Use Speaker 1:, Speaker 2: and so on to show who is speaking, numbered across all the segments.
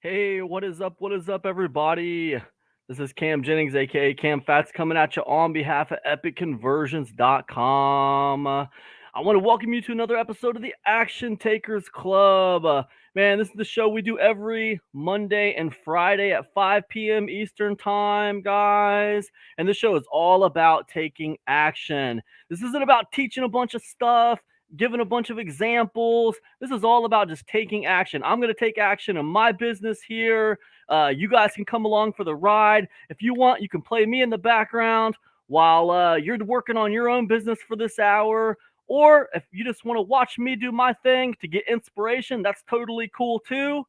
Speaker 1: Hey, what is up? What is up, everybody? This is Cam Jennings, aka Cam Fats, coming at you on behalf of EpicConversions.com. I want to welcome you to another episode of the Action Takers Club. Man, this is the show we do every Monday and Friday at 5 p.m. Eastern Time, guys. And this show is all about taking action. This isn't about teaching a bunch of stuff, giving a bunch of examples. This is all about just taking action. I'm going to take action in my business here. You guys can come along for the ride. If you want, you can play me in the background while you're working on your own business for this hour. Or if you just want to watch me do my thing to get inspiration, that's totally cool too.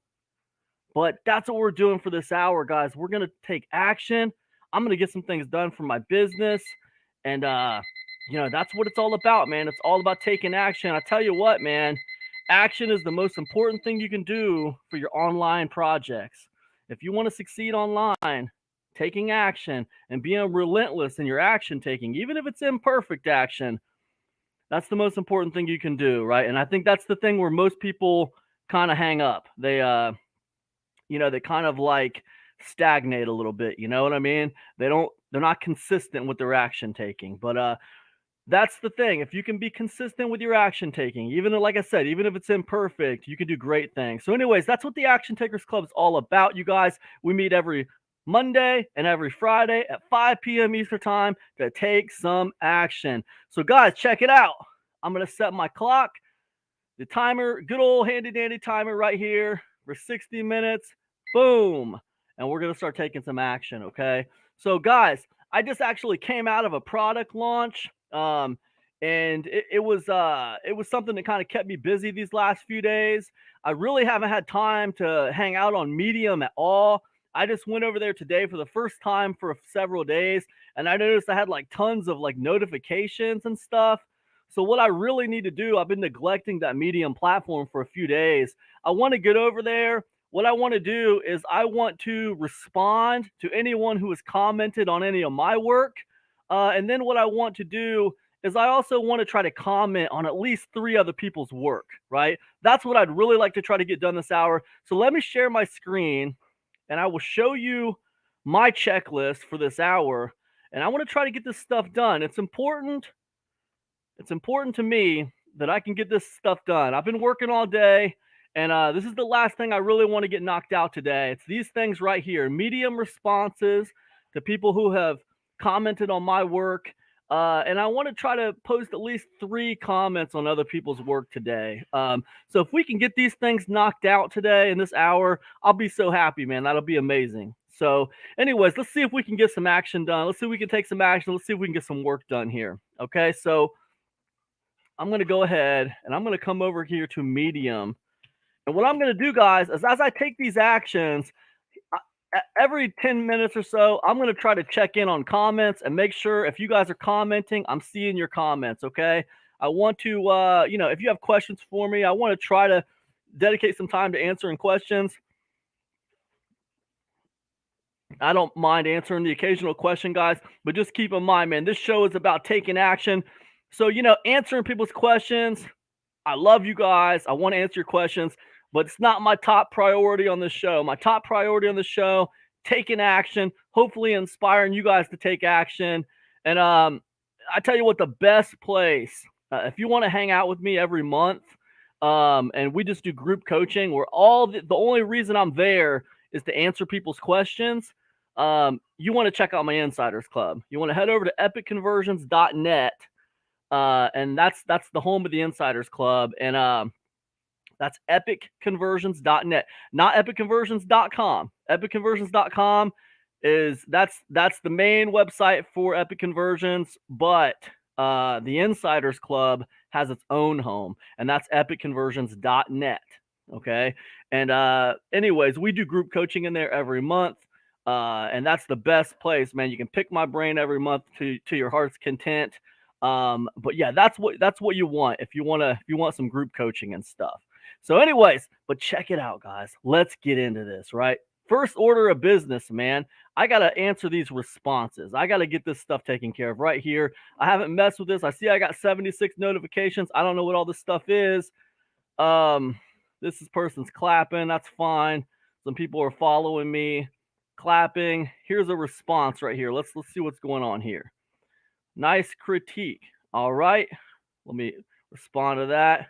Speaker 1: But that's what we're doing for this hour, guys. We're going to take action. I'm going to get some things done for my business. And, that's what it's all about, man. It's all about taking action. I tell you what, man, action is the most important thing you can do for your online projects. If you want to succeed online, taking action and being relentless in your action taking, even if it's imperfect action, that's the most important thing you can do, right? And I think that's the thing where most people kind of hang up. They kind of like stagnate a little bit, you know what I mean? They're not consistent with their action taking. But that's the thing. If you can be consistent with your action taking, even like I said, even if it's imperfect, you can do great things. So anyways, that's what the Action Takers Club is all about, you guys. We meet every Monday and every Friday at 5 p.m. Eastern Time to take some action. So guys, check it out. I'm going to set my clock, the timer, good old handy dandy timer right here for 60 minutes. Boom. And we're going to start taking some action, okay? So guys, I just actually came out of a product launch. And it was something that kind of kept me busy these last few days. I really haven't had time to hang out on Medium at all. I just went over there today for the first time for several days, and I noticed I had like tons of like notifications and stuff. So what I really need to do, I've been neglecting that Medium platform for a few days. I want to get over there. What I want to do is I want to respond to anyone who has commented on any of my work. And then what I want to do is I also want to try to comment on at least 3 other people's work, right? That's what I'd really like to try to get done this hour. So let me share my screen and I will show you my checklist for this hour. And I want to try to get this stuff done. It's important to me that I can get this stuff done. I've been working all day, and this is the last thing I really want to get knocked out today. It's these things right here, Medium responses to people who have commented on my work. And I want to try to post at least 3 comments on other people's work today. So if we can get these things knocked out today in this hour, I'll be so happy, man. That'll be amazing. So anyways, let's see if we can get some action done. Let's see if we can take some action. Let's see if we can get some work done here. Okay, so I'm going to go ahead and I'm going to come over here to Medium. And what I'm going to do, guys, is as I take these actions, every 10 minutes or so, I'm going to try to check in on comments and make sure if you guys are commenting, I'm seeing your comments, okay? I want to, if you have questions for me, I want to try to dedicate some time to answering questions. I don't mind answering the occasional question, guys, but just keep in mind, man, this show is about taking action. So, answering people's questions, I love you guys. I want to answer your questions, but it's not my top priority on this show. My top priority on the show, taking action, hopefully inspiring you guys to take action. And I tell you what, the best place, if you want to hang out with me every month, and we just do group coaching, where the only reason I'm there is to answer people's questions. You want to check out my Insiders Club. You want to head over to epicconversions.net. And that's the home of the Insiders Club. And that's epicconversions.net, not epicconversions.com. Epicconversions.com that's the main website for Epic Conversions, but the Insiders Club has its own home, and that's epicconversions.net. Okay. And anyways, we do group coaching in there every month. And that's the best place, man. You can pick my brain every month to your heart's content. But yeah, that's what you want if you want some group coaching and stuff. So anyways, but check it out, guys. Let's get into this, right? First order of business, man. I got to answer these responses. I got to get this stuff taken care of right here. I haven't messed with this. I see I got 76 notifications. I don't know what all this stuff is. This is person's clapping. That's fine. Some people are following me, clapping. Here's a response right here. Let's see what's going on here. Nice critique. All right. Let me respond to that.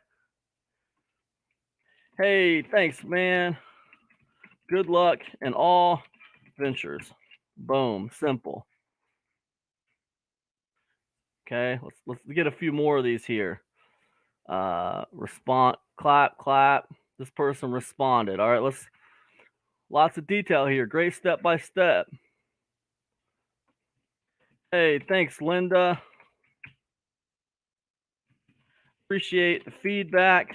Speaker 1: Hey, thanks, man. Good luck in all ventures. Boom. Simple. Okay, let's get a few more of these here. Respond, clap, clap. This person responded. All right, lots of detail here. Great step by step. Hey, thanks, Linda. Appreciate the feedback.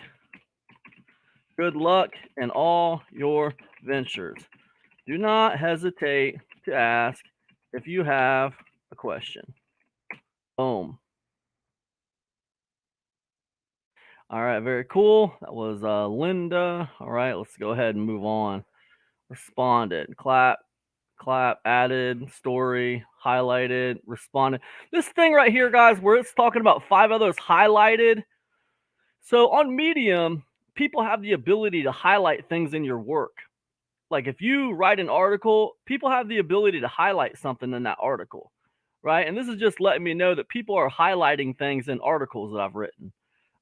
Speaker 1: Good luck in all your ventures. Do not hesitate to ask if you have a question. Boom. All right, very cool. That was Linda. All right, let's go ahead and move on. Responded, clap, clap, added, story, highlighted, responded. This thing right here, guys, where it's talking about 5 others highlighted. So on Medium, people have the ability to highlight things in your work. Like if you write an article, people have the ability to highlight something in that article, right? And this is just letting me know that people are highlighting things in articles that I've written.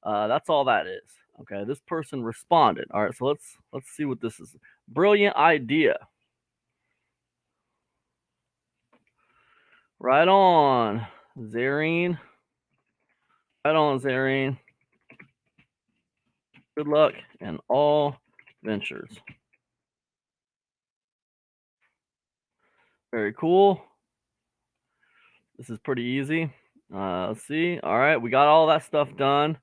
Speaker 1: That's all that is. Okay, this person responded. All right, so let's see what this is. Brilliant idea. Right on, Zareen. Right on, Zareen. Good luck in all ventures. Very cool. This is pretty easy. Let's see. All right, we got all that stuff done.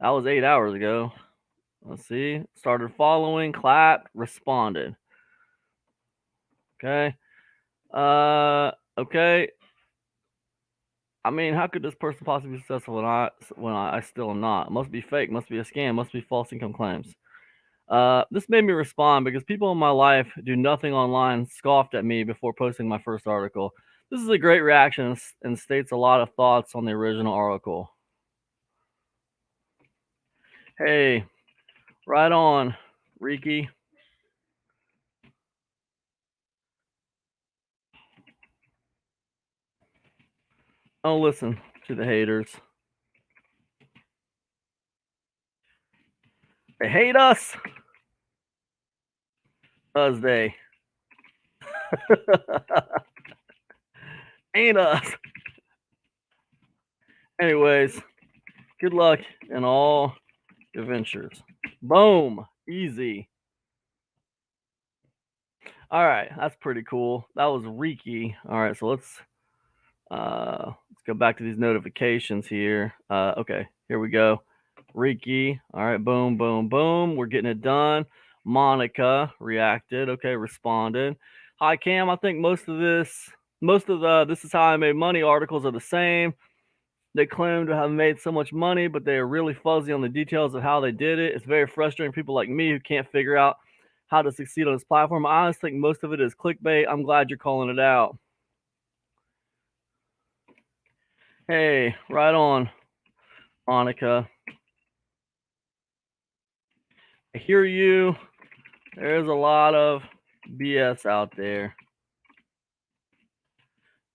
Speaker 1: That was 8 hours ago. Let's see. Started following, clapped, responded. Okay. Okay. I mean, how could this person possibly be successful when I still am not? It must be fake. Must be a scam. Must be false income claims. This made me respond because people in my life do nothing online scoffed at me before posting my first article. This is a great reaction and states a lot of thoughts on the original article. Hey, right on, Riki. Don't listen to the haters. They hate us. Does they? Ain't us. Anyways, good luck in all your ventures. Boom. Easy. All right, that's pretty cool. That was Riki. All right, so let's go back to these notifications here. Okay, here we go. Riki. All right, boom, boom, boom. We're getting it done. Monica reacted. Okay, responded. Hi, Cam. I think most of the "This is how I made money" articles are the same. They claim to have made so much money, but they are really fuzzy on the details of how they did it. It's very frustrating for people like me who can't figure out how to succeed on this platform. I honestly think most of it is clickbait. I'm glad you're calling it out. Hey, right on, Monica. I hear you. There's a lot of BS out there.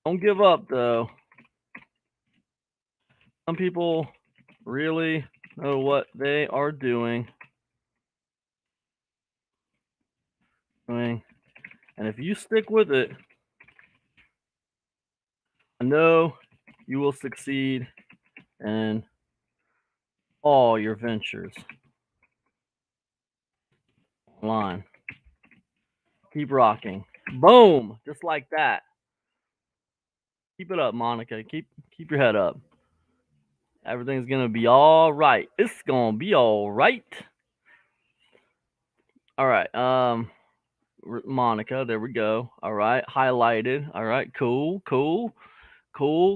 Speaker 1: Don't give up, though. Some people really know what they are doing. And if you stick with it, I know you will succeed in all your ventures. Line. Keep rocking. Boom! Just like that. Keep it up, Monica. Keep your head up. Everything's gonna be all right. It's gonna be all right. All right. Monica, there we go. All right. Highlighted. All right. Cool.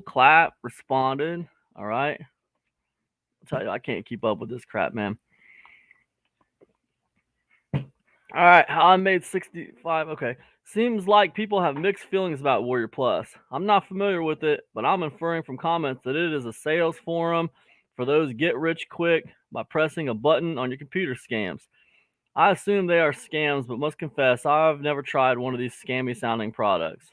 Speaker 1: Clap. Responded. All right. I'll tell you, I can't keep up with this crap, man. All right, how I made 65. Okay. Seems like people have mixed feelings about Warrior Plus. I'm not familiar with it, but I'm inferring from comments that it is a sales forum for those get rich quick by pressing a button on your computer scams. I assume they are scams, but must confess I've never tried one of these scammy sounding products.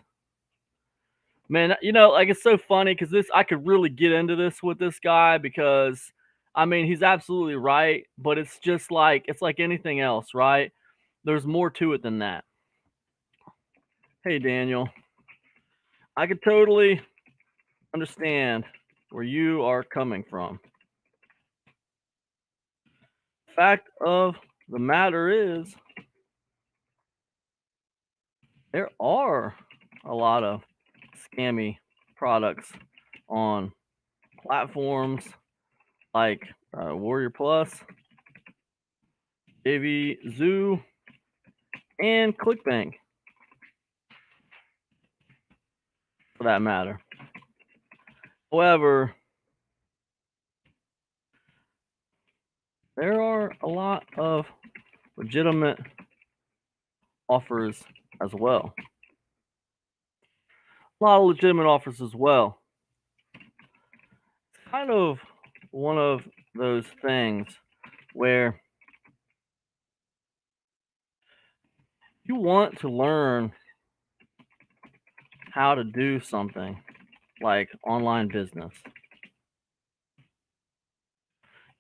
Speaker 1: Man, like it's so funny because this I could really get into this with this guy because I mean he's absolutely right, but it's just like it's like anything else, right? There's more to it than that. Hey Daniel, I could totally understand where you are coming from. Fact of the matter is, there are a lot of scammy products on platforms like Warrior Plus, JV Zoo, and ClickBank, for that matter. However, there are a lot of legitimate offers as well. A lot of legitimate offers as well. It's kind of one of those things where you want to learn how to do something like online business.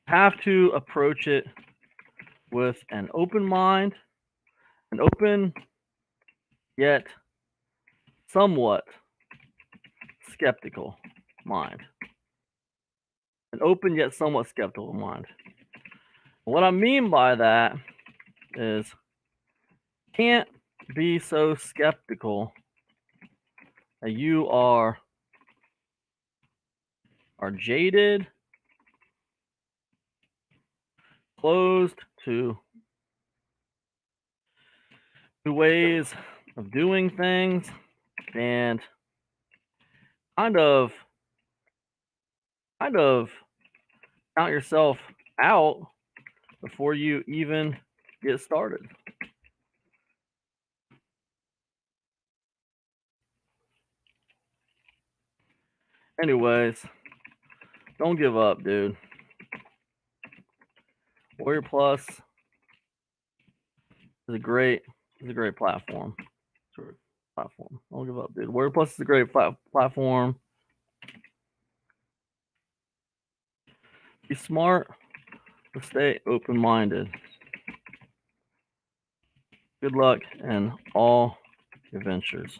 Speaker 1: You have to approach it with an open mind, an open yet somewhat skeptical mind. An open yet somewhat skeptical mind. What I mean by that is can't be so skeptical that you are jaded, closed to ways of doing things, and kind of count yourself out before you even get started. Anyways, don't give up, dude. Warrior Plus is a great platform. Don't give up, dude. Warrior Plus is a great platform. Be smart, but stay open-minded. Good luck in all your ventures.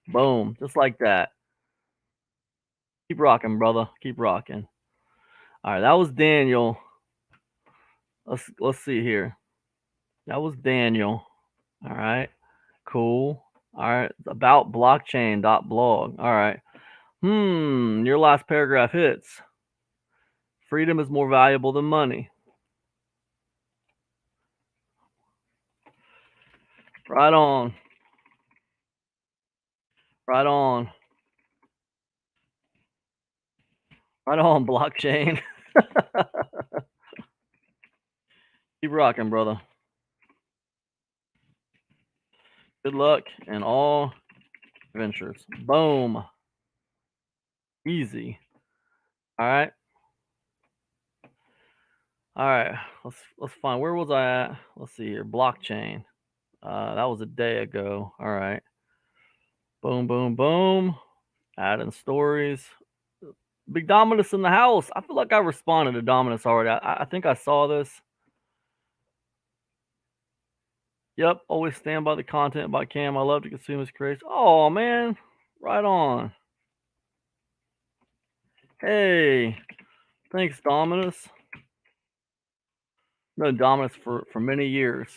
Speaker 1: Boom, just like that. Keep rocking, brother. Keep rocking. All right, that was Daniel. Let's see here. That was Daniel. All right, cool. All right, about blockchain.blog. All right. Your last paragraph hits. Freedom is more valuable than money. Right on. Right on. Right on, blockchain. Keep rocking, brother. Good luck in all ventures. Boom. Easy. All right. All right. Let's find, where was I at? Let's see here. Blockchain. That was a day ago. All right. Boom, boom, boom. Adding stories. Big Dominus in the house. I feel like I responded to Dominus already. I think I saw this. Yep. Always stand by the content by Cam. I love to consume his creation. Oh, man. Right on. Hey. Thanks, Dominus. Known Dominus for many years.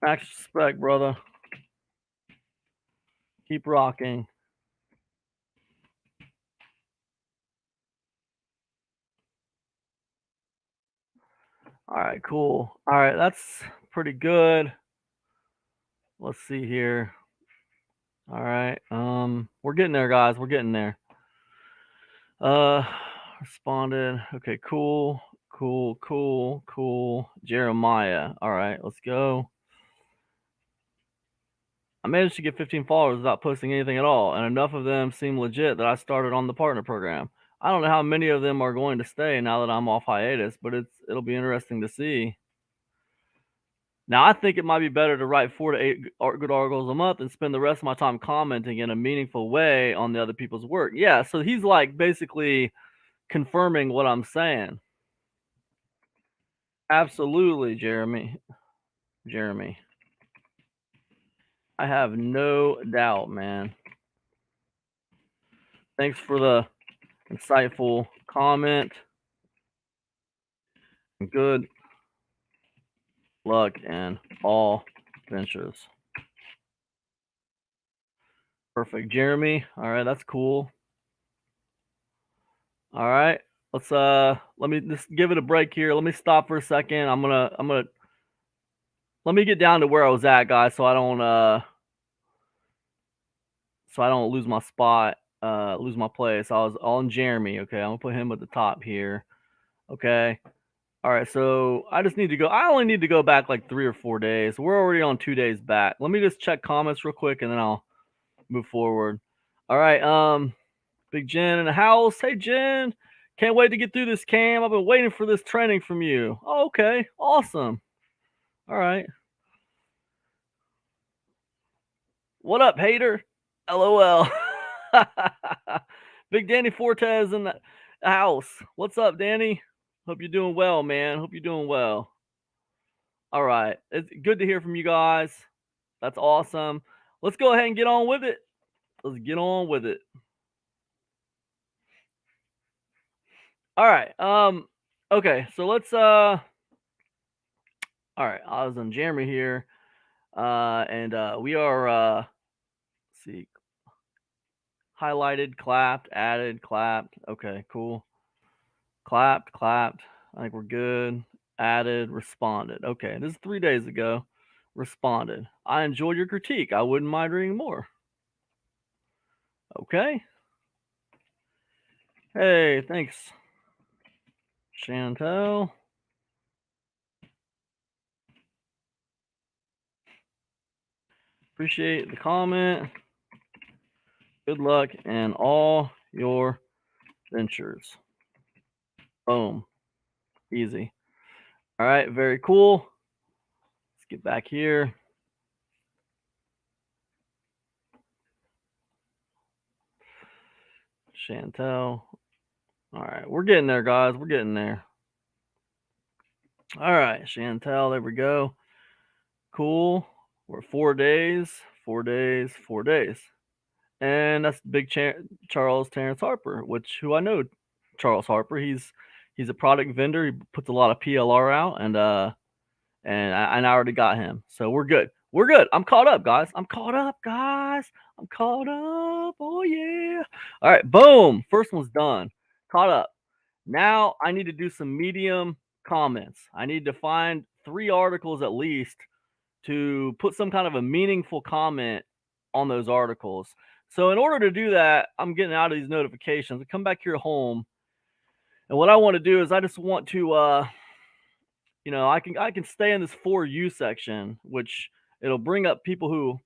Speaker 1: Max respect, brother. Keep rocking. All right, cool. All right, that's pretty good. Let's see here. All right. We're getting there, guys. We're getting there. Responded. Okay, cool. Jeremiah. All right, let's go. I managed to get 15 followers without posting anything at all, and enough of them seem legit that I started on the partner program. I don't know how many of them are going to stay now that I'm off hiatus, but it'll be interesting to see. Now, I think it might be better to write 4 to 8 good articles a month and spend the rest of my time commenting in a meaningful way on the other people's work. Yeah, so he's like basically confirming what I'm saying. Absolutely, Jeremy. Jeremy. I have no doubt, man. Thanks for the insightful comment. Good luck in all ventures. Perfect, Jeremy. All right, that's cool. All right, let's let me just give it a break here. Let me stop for a second. I'm gonna let me get down to where I was at, guys, so I don't lose my spot, lose my place. I was on Jeremy. Okay, I'm gonna put him at the top here. Okay. All right, so I only need to go back like 3 or 4 days. We're already on 2 days back. Let me just check comments real quick and then I'll move forward. All right, Big Jen in the house. Hey Jen, can't wait to get through this cam. I've been waiting for this training from you. Oh, okay, awesome. All right. What up, hater? LOL. Big Danny Fortes in the house. What's up, Danny? Hope you're doing well, man. Hope you're doing well. All right. It's good to hear from you guys. That's awesome. Let's go ahead and get on with it. Let's get on with it. All right. Okay, so let's all right, I was on Jeremy here. And we are let's see. Highlighted, clapped, added, clapped. Okay, cool. Clapped. I think we're good. Added, responded. Okay, this is 3 days ago. Responded. I enjoyed your critique. I wouldn't mind reading more. Okay. Hey, thanks, Chantel. Appreciate the comment. Good luck in all your ventures. Boom. Easy. All right, very cool. Let's get back here. Chantel. All right, we're getting there, guys. We're getting there. All right, Chantel, there we go. Cool. We're 4 days, 4 days, 4 days. And that's Big Charles Terrence Harper, who I know Charles Harper. He's a product vendor. He puts a lot of PLR out, and I already got him. So we're good. We're good. I'm caught up, guys. I'm caught up. Oh yeah. All right, boom. First one's done. Caught up. Now I need to do some medium comments. I need to find 3 articles at least to put some kind of a meaningful comment on those articles. So in order to do that, I'm getting out of these notifications. I come back here home, and what I want to do is I just want to I can stay in this For You section, which it'll bring up people who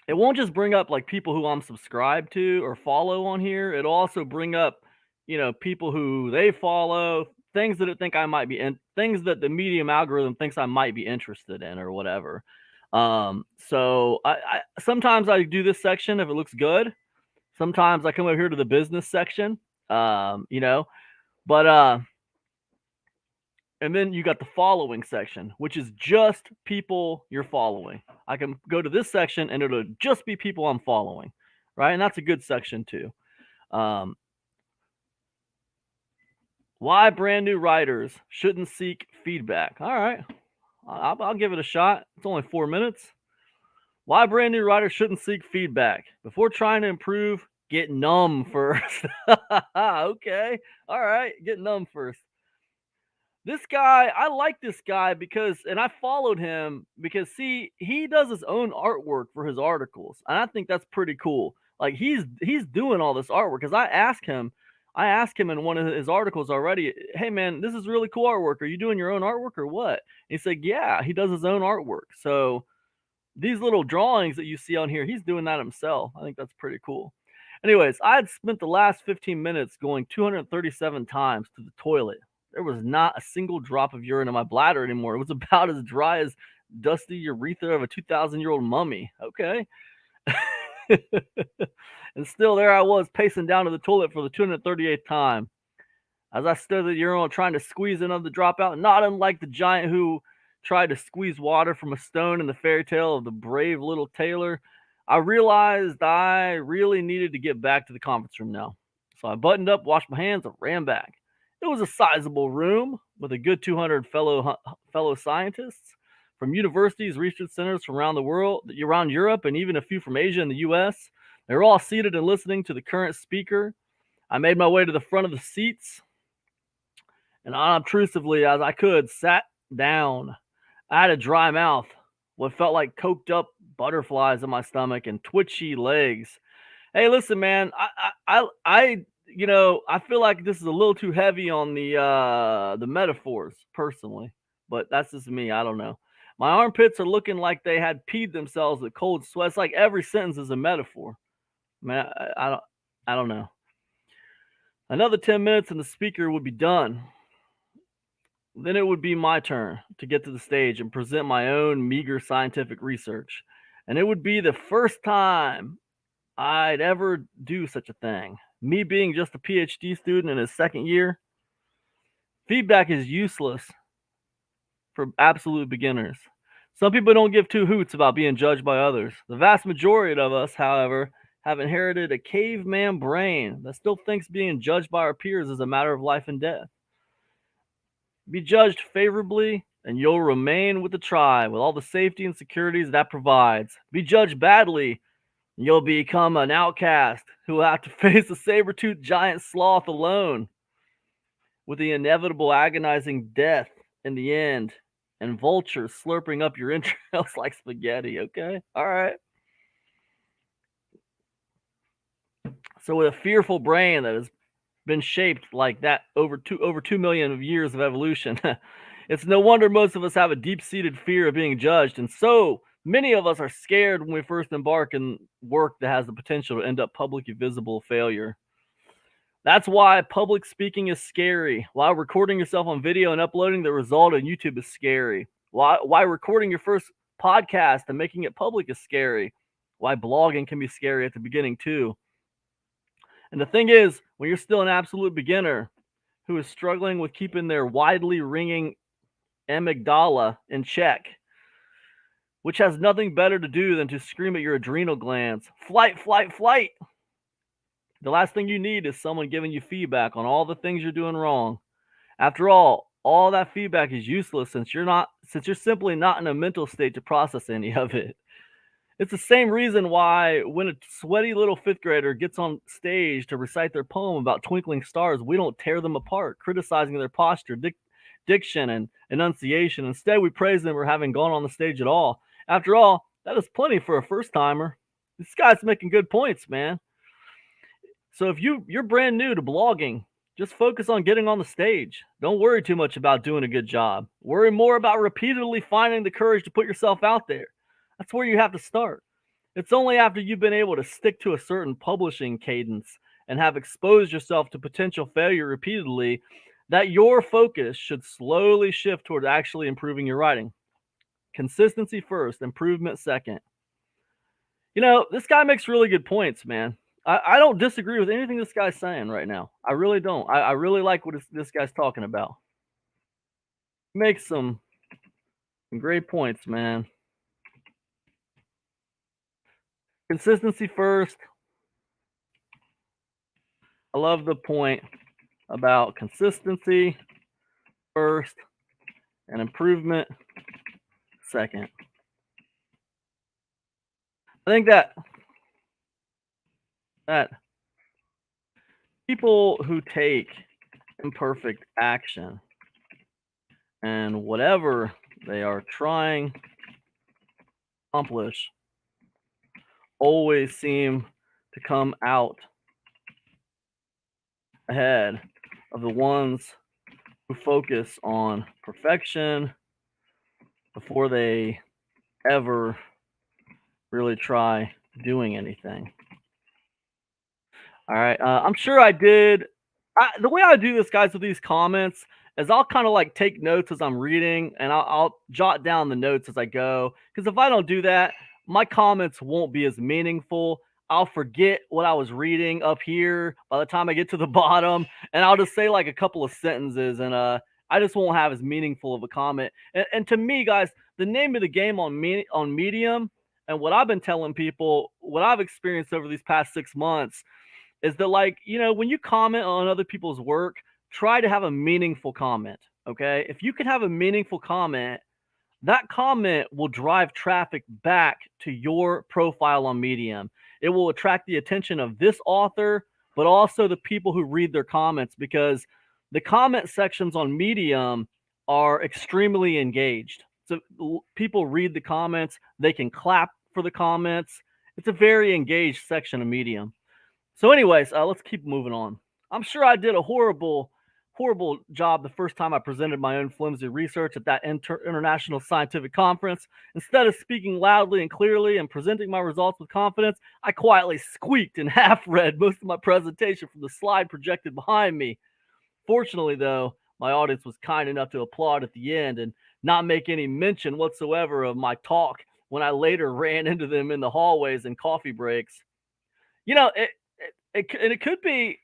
Speaker 1: it won't just bring up like people who I'm subscribed to or follow on here. It'll also bring up, people who they follow, things that it think I might be in, things that the Medium algorithm thinks I might be interested in or whatever. So I sometimes I do this section if it looks good. Sometimes I come over here to the business section, but and then you got the following section, which is just people you're following. I can go to this section and it'll just be people I'm following, right? And that's a good section too. Why brand new writers shouldn't seek feedback. All right, I'll give it a shot. It's only 4 minutes. Why brand new writers shouldn't seek feedback. Before trying to improve, get numb first. Okay, all right, get numb first. This guy, I like this guy and I followed him because see, he does his own artwork for his articles, and I think that's pretty cool. Like he's doing all this artwork because I asked him in one of his articles already, hey man, this is really cool artwork. Are you doing your own artwork or what? And he said, yeah, he does his own artwork. So these little drawings that you see on here, he's doing that himself. I think that's pretty cool. Anyways, I had spent the last 15 minutes going 237 times to the toilet. There was not a single drop of urine in my bladder anymore. It was about as dry as dusty urethra of a 2,000-year-old mummy. Okay. And still there I was pacing down to the toilet for the 238th time. As I stood at the urinal trying to squeeze another drop out, not unlike the giant who tried to squeeze water from a stone in the fairy tale of the brave little tailor, I realized I really needed to get back to the conference room now. So I buttoned up, washed my hands, and ran back. It was a sizable room with a good 200 fellow scientists from universities, research centers from around the world, around Europe, and even a few from Asia and the US. They were all seated and listening to the current speaker. I made my way to the front of the seats and unobtrusively as I could, sat down. I had a dry mouth, what felt like coked up butterflies in my stomach and twitchy legs. Hey, listen, man, I feel like this is a little too heavy on the metaphors, personally, but that's just me. I don't know. My armpits are looking like they had peed themselves with cold sweat. It's like every sentence is a metaphor. Man, I don't know. Another 10 minutes and the speaker would be done. Then it would be my turn to get to the stage and present my own meager scientific research. And it would be the first time I'd ever do such a thing. Me being just a PhD student in his second year, feedback is useless for absolute beginners. Some people don't give two hoots about being judged by others. The vast majority of us, however, have inherited a caveman brain that still thinks being judged by our peers is a matter of life and death. Be judged favorably, and you'll remain with the tribe with all the safety and securities that provides. Be judged badly, and you'll become an outcast who will have to face a saber-toothed giant sloth alone, with the inevitable agonizing death in the end, and vultures slurping up your entrails like spaghetti. Okay? All right. So with a fearful brain that has been shaped like that over 2 million years of evolution, it's no wonder most of us have a deep-seated fear of being judged, and so many of us are scared when we first embark in work that has the potential to end up publicly visible failure. That's why public speaking is scary. Why recording yourself on video and uploading the result on YouTube is scary. Why recording your first podcast and making it public is scary. Why blogging can be scary at the beginning too. And the thing is, when you're still an absolute beginner who is struggling with keeping their widely ringing amygdala in check, which has nothing better to do than to scream at your adrenal glands, flight, flight, flight. The last thing you need is someone giving you feedback on all the things you're doing wrong. After all that feedback is useless since you're simply not in a mental state to process any of it. It's the same reason why when a sweaty little fifth grader gets on stage to recite their poem about twinkling stars, we don't tear them apart, criticizing their posture, diction, and enunciation. Instead, we praise them for having gone on the stage at all. After all, that is plenty for a first timer. This guy's making good points, man. So if you're brand new to blogging, just focus on getting on the stage. Don't worry too much about doing a good job. Worry more about repeatedly finding the courage to put yourself out there. That's where you have to start. It's only after you've been able to stick to a certain publishing cadence and have exposed yourself to potential failure repeatedly that your focus should slowly shift toward actually improving your writing. Consistency first, improvement second. This guy makes really good points, man. I don't disagree with anything this guy's saying right now. I really don't. I really like what this guy's talking about. Makes some great points, man. Consistency first. I love the point about consistency first and improvement second. I think that people who take imperfect action and whatever they are trying to accomplish always seem to come out ahead of the ones who focus on perfection before they ever really try doing anything. All right. I'm sure I did. The way I do this, guys, with these comments is I'll kind of like take notes as I'm reading, and I'll jot down the notes as I go. Because if I don't do that, my comments won't be as meaningful. I'll forget what I was reading up here by the time I get to the bottom, and I'll just say like a couple of sentences, and I just won't have as meaningful of a comment. And to me, guys, the name of the game on Medium, and what I've been telling people, what I've experienced over these past 6 months, is that, like, when you comment on other people's work, try to have a meaningful comment. Okay, if you can have a meaningful comment, that comment will drive traffic back to your profile on Medium. It will attract the attention of this author, but also the people who read their comments, because the comment sections on Medium are extremely engaged. So people read the comments, they can clap for the comments. It's a very engaged section of Medium. So, anyways, let's keep moving on. I'm sure I did a horrible job the first time I presented my own flimsy research at that international scientific conference. Instead of speaking loudly and clearly and presenting my results with confidence, I quietly squeaked and half read most of my presentation from the slide projected behind me. Fortunately, though, my audience was kind enough to applaud at the end and not make any mention whatsoever of my talk when I later ran into them in the hallways and coffee breaks. It could be.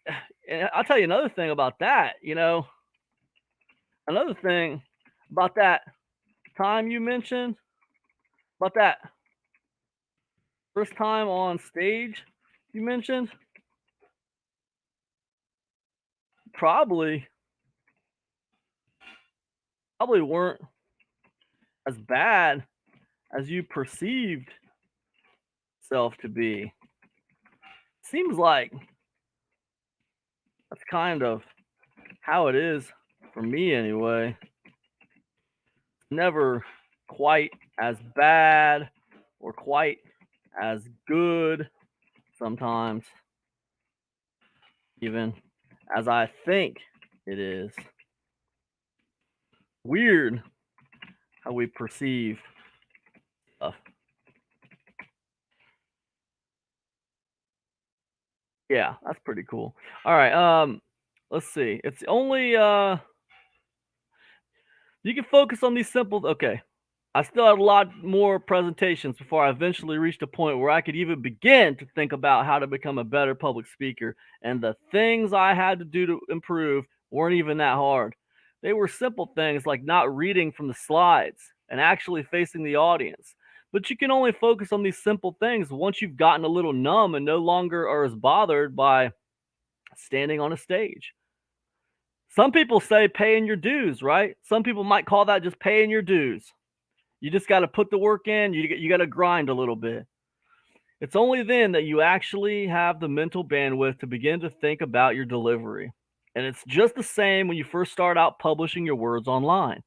Speaker 1: And I'll tell you another thing about that. Another thing about that time you mentioned, about that first time on stage you mentioned, probably weren't as bad as you perceived self to be. Seems like that's kind of how it is for me anyway. Never quite as bad or quite as good sometimes, even as I think it is. Weird how we perceive stuff. Yeah, that's pretty cool. All right, let's see. It's only you can focus on these simple. Okay, I still had a lot more presentations before I eventually reached a point where I could even begin to think about how to become a better public speaker. And the things I had to do to improve weren't even that hard. They were simple things like not reading from the slides and actually facing the audience. But you can only focus on these simple things once you've gotten a little numb and no longer are as bothered by standing on a stage. Some people say paying your dues, right? Some people might call that just paying your dues. You just got to put the work in. You got to grind a little bit. It's only then that you actually have the mental bandwidth to begin to think about your delivery. And it's just the same when you first start out publishing your words online.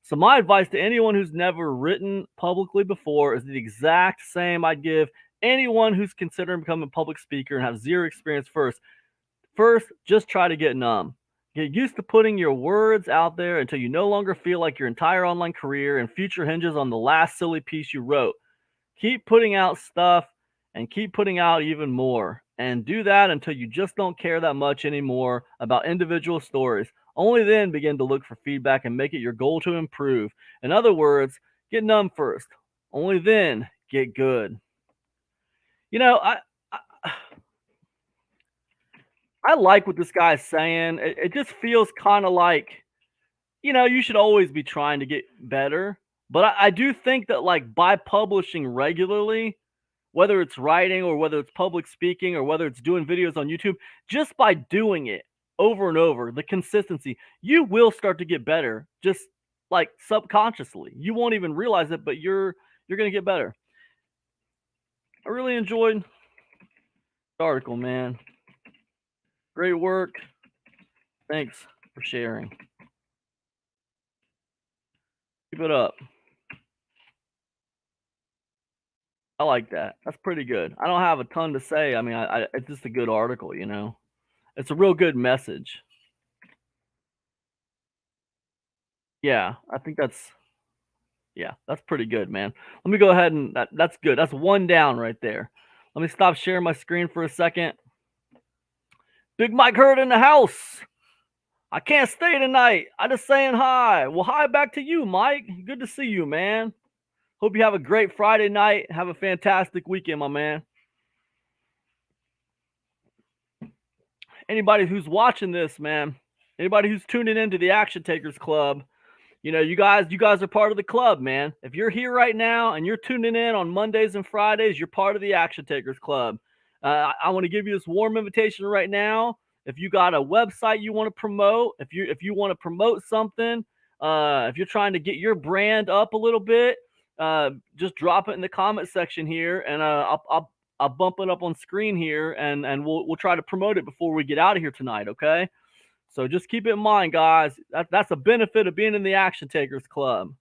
Speaker 1: So my advice to anyone who's never written publicly before is the exact same I'd give anyone who's considering becoming a public speaker and have zero experience first. First, just try to get numb. Get used to putting your words out there until you no longer feel like your entire online career and future hinges on the last silly piece you wrote. Keep putting out stuff and keep putting out even more. And do that until you just don't care that much anymore about individual stories. Only then begin to look for feedback and make it your goal to improve. In other words, get numb first. Only then get good. I like what this guy's saying. It just feels kind of like, you should always be trying to get better. But I do think that, like, by publishing regularly, whether it's writing or whether it's public speaking or whether it's doing videos on YouTube, just by doing it over and over, the consistency, you will start to get better, just like subconsciously. You won't even realize it, but you're going to get better. I really enjoyed the article, man. Great work. Thanks for sharing. Keep it up. I like that. That's pretty good. I don't have a ton to say. I mean, it's just a good article, It's a real good message. Yeah, I think that's pretty good, man. Let me go ahead and that's good. That's one down right there. Let me stop sharing my screen for a second. Big Mike Hurd in the house. I can't stay tonight. I just saying hi. Well, hi back to you, Mike. Good to see you, man. Hope you have a great Friday night. Have a fantastic weekend, my man. Anybody who's watching this, man, anybody who's tuning into the Action Takers Club, you guys are part of the club, man. If you're here right now and you're tuning in on Mondays and Fridays, you're part of the Action Takers Club. I want to give you this warm invitation right now. If you got a website you want to promote, if you want to promote something, if you're trying to get your brand up a little bit, just drop it in the comment section here, and I'll bump it up on screen here, and we'll try to promote it before we get out of here tonight. Okay. So just keep it in mind, guys. That's a benefit of being in the Action Takers Club.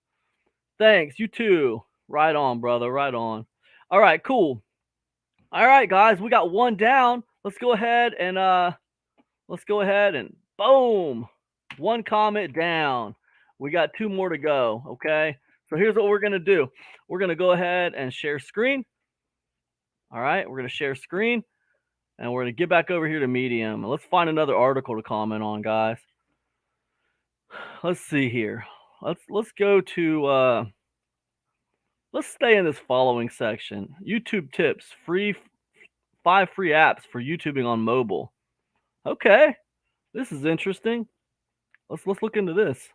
Speaker 1: Thanks. You too. Right on, brother. Right on. All right, cool. All right, guys, we got one down. Let's go ahead and boom, one comment down. We got two more to go. Okay. So here's what we're gonna do. We're gonna go ahead and share screen. All right, we're gonna share screen. And we're going to get back over here to Medium. Let's find another article to comment on, guys. Let's see here. Let's go to let's stay in this following section. YouTube tips, 5 free apps for YouTubing on mobile. Okay. This is interesting. Let's look into this.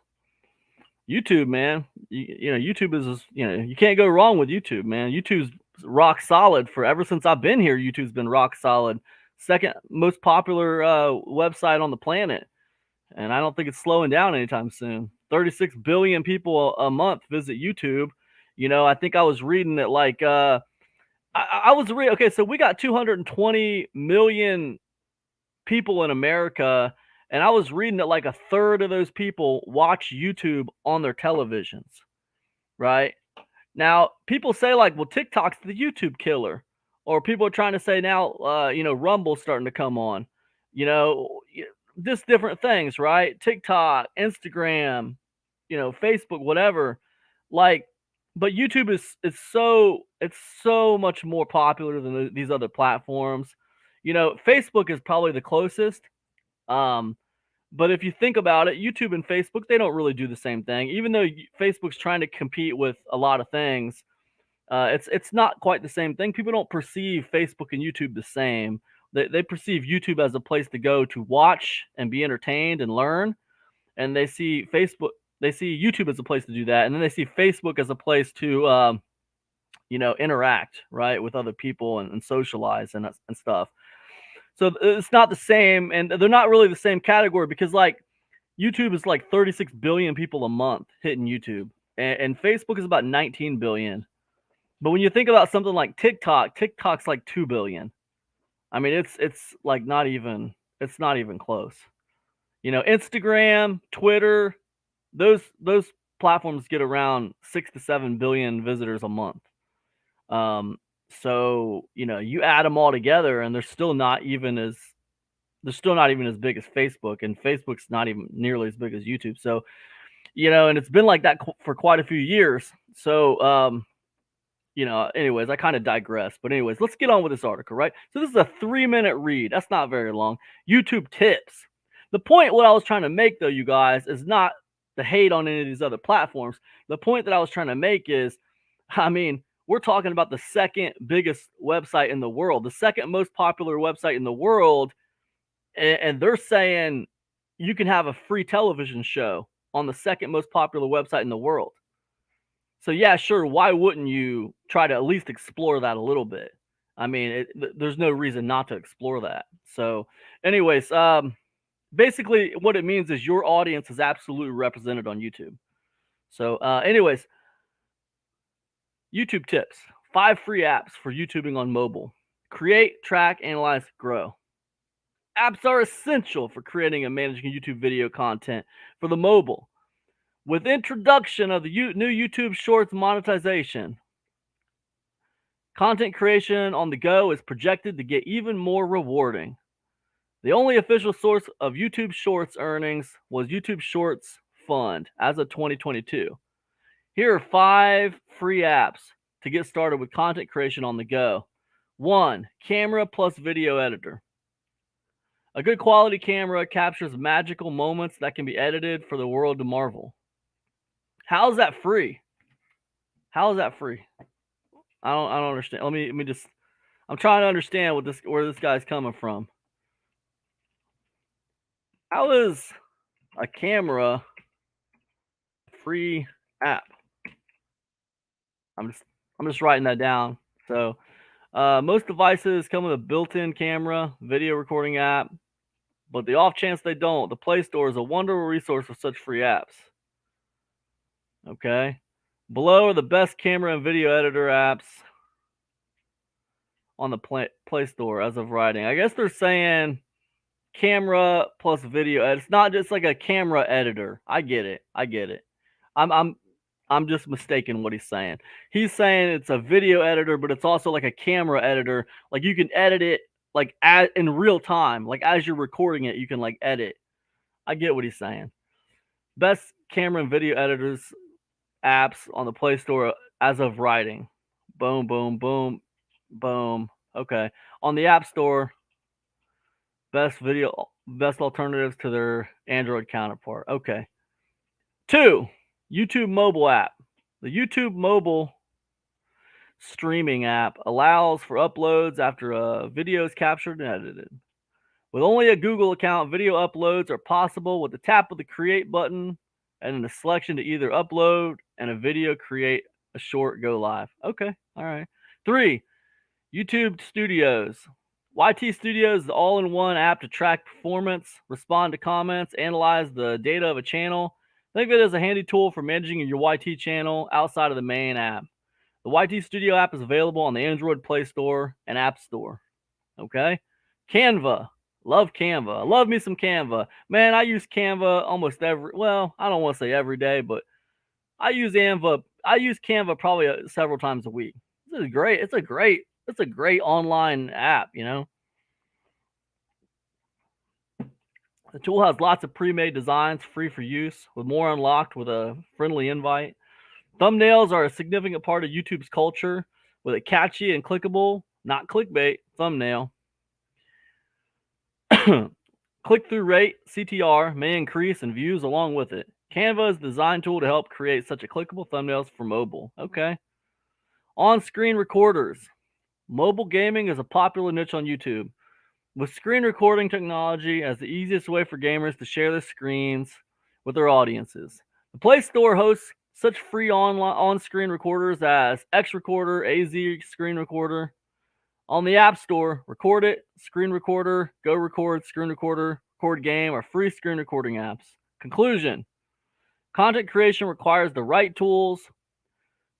Speaker 1: YouTube, man. YouTube is, you can't go wrong with YouTube, man. YouTube's rock solid for ever since I've been here. YouTube's been rock solid. Second most popular website on the planet, and I don't think it's slowing down anytime soon. 36 billion people a month visit YouTube. I think I was reading that okay, so we got 220 million people in America, and I was reading that like a third of those people watch YouTube on their televisions, right? Now, people say like, well, TikTok's the YouTube killer. Or people are trying to say now, Rumble's starting to come on. Just different things, right? TikTok, Instagram, Facebook, whatever. But YouTube is so much more popular than these other platforms. Facebook is probably the closest. But if you think about it, YouTube and Facebook, they don't really do the same thing. Even though Facebook's trying to compete with a lot of things, it's not quite the same thing. People don't perceive Facebook and YouTube the same. They perceive YouTube as a place to go to watch and be entertained and learn. And they see YouTube as a place to do that. And then they see Facebook as a place to, interact, right, with other people and socialize and stuff. So it's not the same, and they're not really the same category because like YouTube is like 36 billion people a month hitting YouTube, and Facebook is about 19 billion. But when you think about something like TikTok's like 2 billion. I mean, it's like not even close. Instagram, Twitter, those platforms get around 6 to 7 billion visitors a month. So, you add them all together and they're still not even as big as Facebook, and Facebook's not even nearly as big as YouTube. So, and it's been like that for quite a few years. So, anyways, I kind of digress, but anyways, let's get on with this article, right? So this is a 3-minute read. That's not very long. YouTube tips. The point, what I was trying to make though, you guys, is not to hate on any of these other platforms. The point that I was trying to make is, we're talking about the second biggest website in the world, the second most popular website in the world. And they're saying you can have a free television show on the second most popular website in the world. So yeah, sure. Why wouldn't you try to at least explore that a little bit? There's no reason not to explore that. So anyways, basically what it means is your audience is absolutely represented on YouTube. So anyways, YouTube tips, 5 free apps for YouTubing on mobile. Create, track, analyze, grow. Apps are essential for creating and managing YouTube video content for the mobile. With introduction of the new YouTube Shorts monetization, content creation on the go is projected to get even more rewarding. The only official source of YouTube Shorts earnings was YouTube Shorts Fund as of 2022. Here are 5 free apps to get started with content creation on the go. 1. Camera plus video editor. A good quality camera captures magical moments that can be edited for the world to marvel. How is that free? How is that free? I don't understand. Let me just I'm trying to understand where this guy's coming from. How is a camera a free app? I'm just I'm just writing that down. So most devices come with a built-in camera, video recording app, but the off chance they don't, the Play Store is a wonderful resource for such free apps. Okay. Below are the best camera and video editor apps on the Play Store as of writing. I guess they're saying camera plus video. It's not just like a camera editor. I get it. I get it. I'm I'm I'm just mistaken what he's saying. He's saying it's a video editor, but it's also like a camera editor. Like you can edit it like in real time. Like as you're recording it, you can like edit. I get what he's saying. Best camera and video editors apps on the Play Store as of writing. Boom, boom, boom, boom. Okay. On the App Store, best alternatives to their Android counterpart. Okay. 2, YouTube mobile app. The YouTube mobile streaming app allows for uploads after a video is captured and edited. With only a Google account, video uploads are possible with the tap of the create button and then the selection to either upload and a video create a short go live. Okay. All right. 3, YouTube Studios. YT Studios is the all-in-one app to track performance, respond to comments, analyze the data of a channel. Think of it as a handy tool for managing your YT channel outside of the main app. The YT Studio app is available on the Android Play Store and App Store. Okay? Canva. Love Canva. Love me some Canva. Man, I use Canva almost I don't want to say every day, but I use Canva probably several times a week. This is great. It's a great online app, you know. The tool has lots of pre-made designs free for use, with more unlocked with a friendly invite. Thumbnails are a significant part of YouTube's culture, with a catchy and clickable, not clickbait, thumbnail. Click-through rate, CTR, may increase and views along with it. Canva is the design tool to help create such a clickable thumbnails for mobile. Okay. On-screen recorders. Mobile gaming is a popular niche on YouTube, with screen recording technology as the easiest way for gamers to share their screens with their audiences. The Play Store hosts such free on-screen recorders as X Recorder, AZ Screen Recorder. On the App Store, Record It, Screen Recorder, Go Record, Screen Recorder, Record Game are free screen recording apps. Conclusion: content creation requires the right tools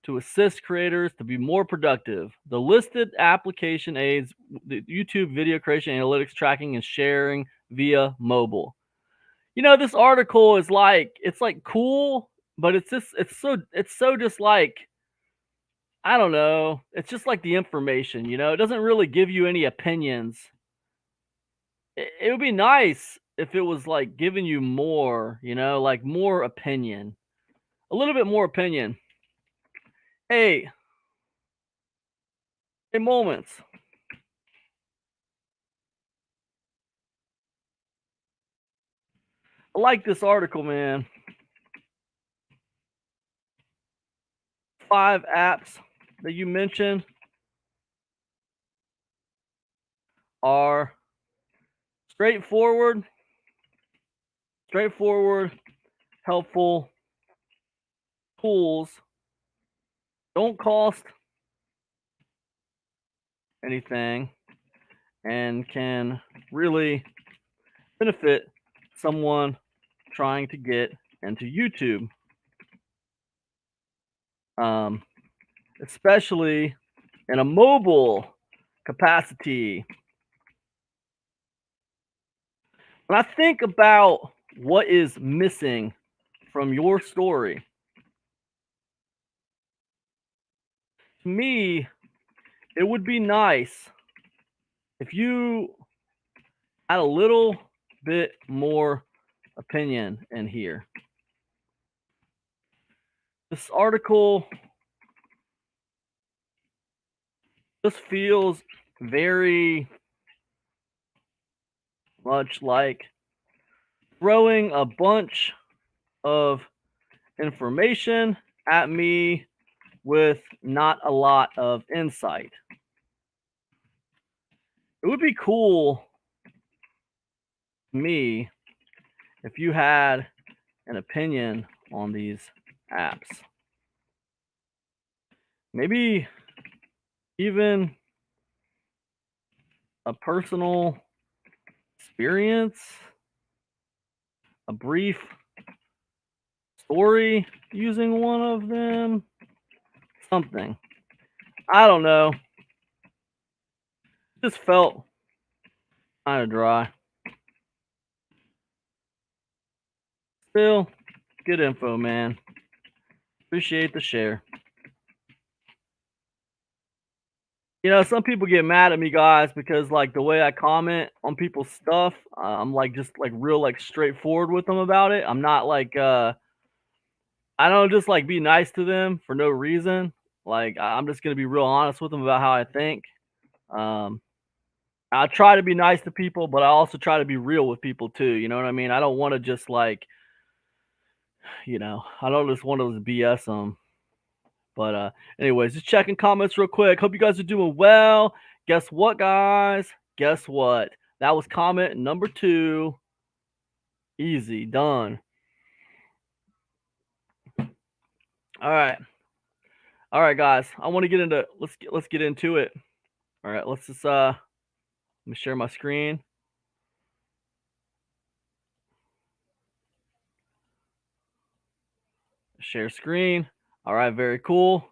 Speaker 1: to assist creators to be more productive. The listed application aids the YouTube video creation, analytics, tracking, and sharing via mobile. You know, this article is like, it's like cool, but it's so just like, I don't know. It's just like the information, you know, it doesn't really give you any opinions. It would be nice if it was like giving you more, you know, like more opinion, a little bit more opinion. Hey, moments. I like this article, man. 5 apps that you mentioned are straightforward, helpful tools, don't cost anything, and can really benefit someone trying to get into YouTube. Especially in a mobile capacity. When I think about what is missing from your story, to me, it would be nice if you had a little bit more opinion in here. This article just feels very much like throwing a bunch of information at me with not a lot of insight. It would be cool to me if you had an opinion on these apps. Maybe even a personal experience, a brief story using one of them, something. I don't know. Just felt kind of dry. Still, good info, man. Appreciate the share. You know, some people get mad at me, guys, because like the way I comment on people's stuff, I'm like just like real like straightforward with them about it. I'm not like I don't just like be nice to them for no reason. Like I'm just gonna be real honest with them about how I think. Um, I try to be nice to people, but I also try to be real with people too. You know what I mean? I don't want to just like, I don't just want to just BS them. But anyways, just checking comments real quick. Hope you guys are doing well. Guess what, guys? Guess what? That was comment number 2. Easy, done. All right. All right, guys. I want to get into let's get into it. All right, let's just let me share my screen. Share screen. All right, very cool.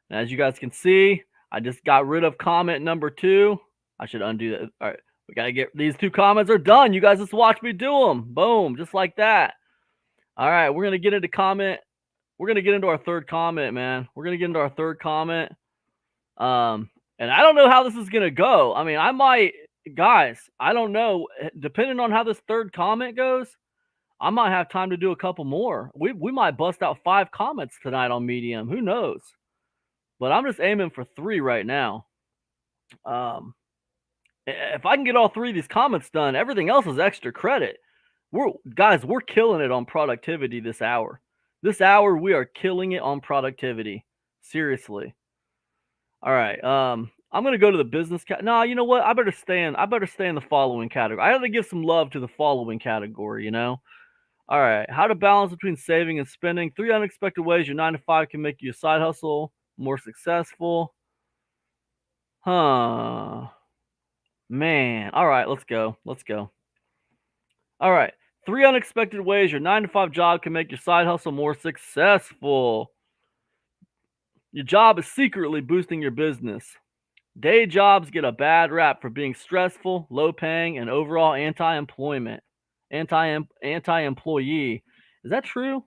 Speaker 1: And as you guys can see, I just got rid of comment number 2. I should undo that. All right, we got to get these 2 comments are done. You guys just watch me do them. Boom, just like that. All right, we're going to get into comment. We're going to get into our third comment, man. We're going to get into our third comment. And I don't know how this is going to go. I mean, I might, guys, I don't know. Depending on how this third comment goes, I might have time to do a couple more. We might bust out 5 comments tonight on Medium. Who knows? But I'm just aiming for 3 right now. If I can get all 3 of these comments done, everything else is extra credit. We're killing it on productivity this hour. This hour we are killing it on productivity. Seriously. All right. I'm gonna go to the business no, you know what? I better stay in the following category. I have to give some love to the following category, you know. All right. How to balance between saving and spending. 3 unexpected ways your 9 to 5 can make you a side hustle more successful. Huh. Man. All right, let's go. Let's go. All right. 3 unexpected ways your 9 to 5 job can make your side hustle more successful. Your job is secretly boosting your business. Day jobs get a bad rap for being stressful, low paying, and overall anti-employee. Is that true?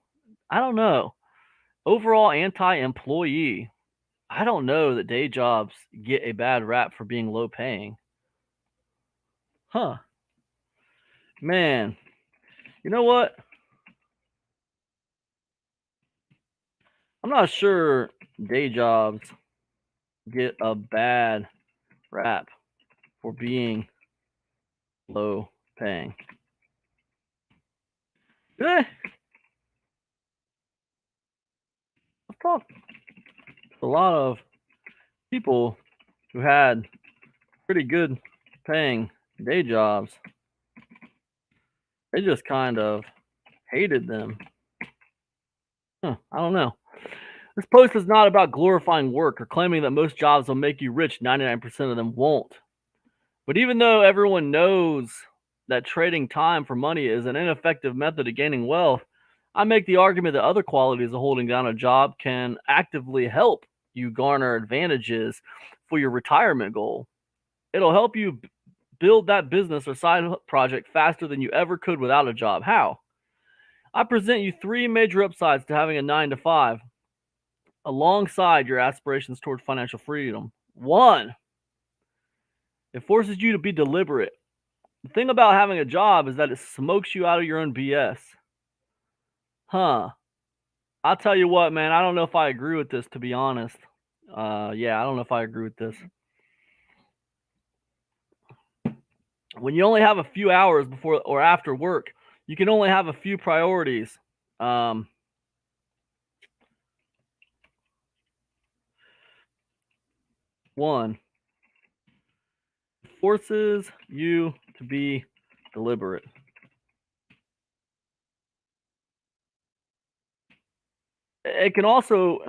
Speaker 1: I don't know. Overall anti-employee. I don't know that day jobs get a bad rap for being low paying. Huh. Man. You know what? I'm not sure day jobs get a bad rap for being low paying. I've talked to a lot of people who had pretty good paying day jobs. They just kind of hated them. I don't know. This post is not about glorifying work or claiming that most jobs will make you rich. 99% of them won't. But even though everyone knows that trading time for money is an ineffective method of gaining wealth, I make the argument that other qualities of holding down a job can actively help you garner advantages for your retirement goal. It'll help you build that business or side project faster than you ever could without a job. How? I present you 3 major upsides to having a 9 to 5 alongside your aspirations toward financial freedom. 1, it forces you to be deliberate. The thing about having a job is that it smokes you out of your own BS. I'll tell you what, man, I don't know if I agree with this, to be honest. Yeah, I don't know if I agree with this. when you only have a few hours before or after work, you can only have a few priorities. One, forces you to be deliberate. It can also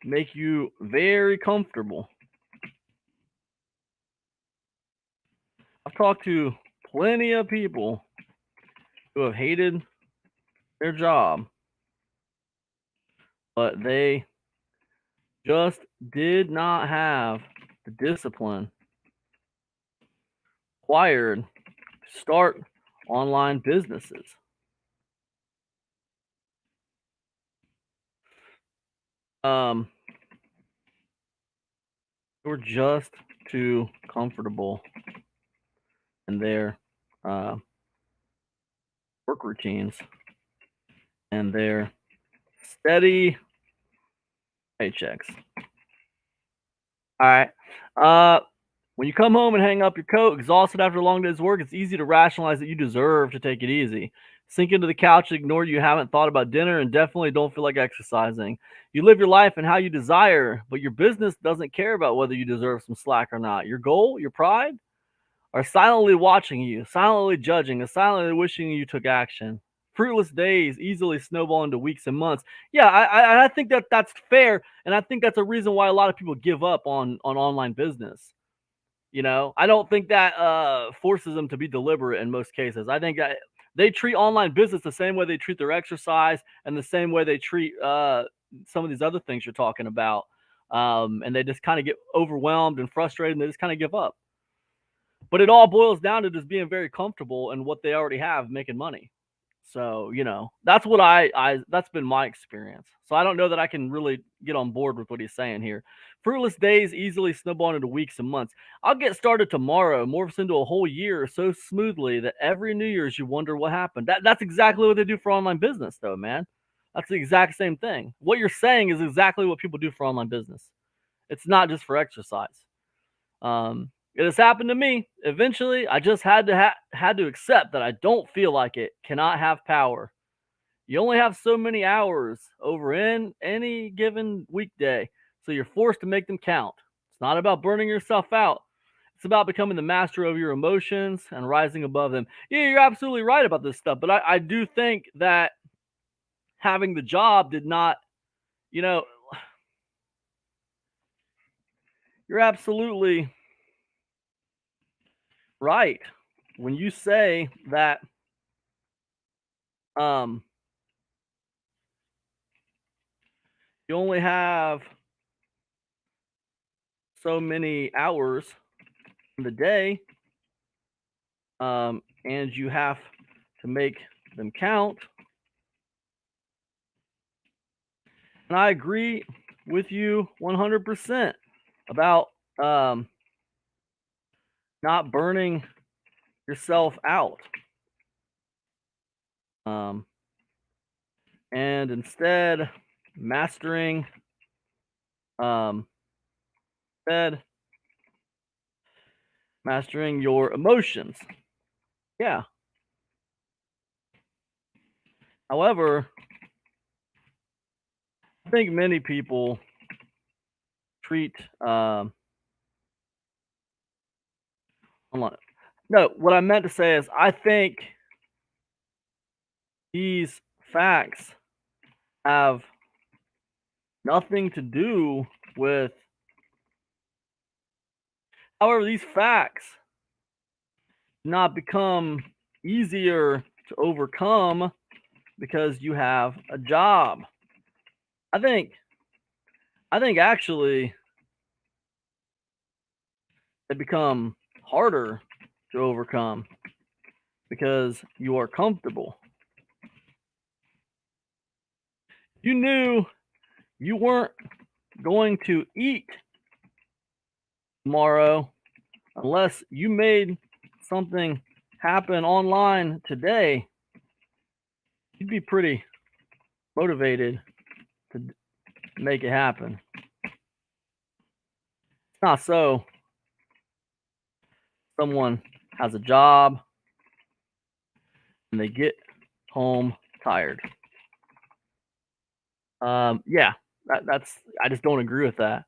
Speaker 1: make you very comfortable. I've talked to plenty of people who have hated their job, but they just did not have the discipline required to start online businesses. They were just too comfortable in their work routines and their steady paychecks. All right. When you come home and hang up your coat, exhausted after a long day's work, it's easy to rationalize that you deserve to take it easy. Sink into the couch, ignore you haven't thought about dinner, and definitely don't feel like exercising. You live your life and how you desire, but your business doesn't care about whether you deserve some slack or not. Your goal, your pride, are silently watching you, silently judging, and silently wishing you took action. Fruitless days easily snowball into weeks and months. Yeah, I think that that's fair, and I think that's a reason why a lot of people give up on online business. I don't think that forces them to be deliberate in most cases. I think that they treat online business the same way they treat their exercise and the same way they treat some of these other things you're talking about. And they just kind of get overwhelmed and frustrated and they just kind of give up. But it all boils down to just being very comfortable in what they already have, making money. So, that's what that's been my experience. So I don't know that I can really get on board with what he's saying here. Fruitless days easily snowball into weeks and months. I'll get started tomorrow, morphs into a whole year so smoothly that every New Year's you wonder what happened. That's exactly what they do for online business, though, man. That's the exact same thing. What you're saying is exactly what people do for online business. It's not just for exercise. It has happened to me. Eventually, I just had to accept that I don't feel like it. Cannot have power. You only have so many hours over in any given weekday, so you're forced to make them count. It's not about burning yourself out. It's about becoming the master of your emotions and rising above them. Yeah, you're absolutely right about this stuff, but I do think that having the job did not, you know, you're absolutely right when you say that um you only have so many hours in the day, and you have to make them count. And I agree with you 100% about um, not burning yourself out, um, and instead mastering, um, instead mastering your emotions. Yeah. However, I think many people treat hold on. No, what I meant to say is I think these facts have nothing to do with, however, these facts do not become easier to overcome because you have a job. I think actually they become harder to overcome because you are comfortable. You knew you weren't going to eat tomorrow unless you made something happen online today. You'd be pretty motivated to make it happen. It's not so someone has a job and they get home tired. Yeah, that's I just don't agree with that.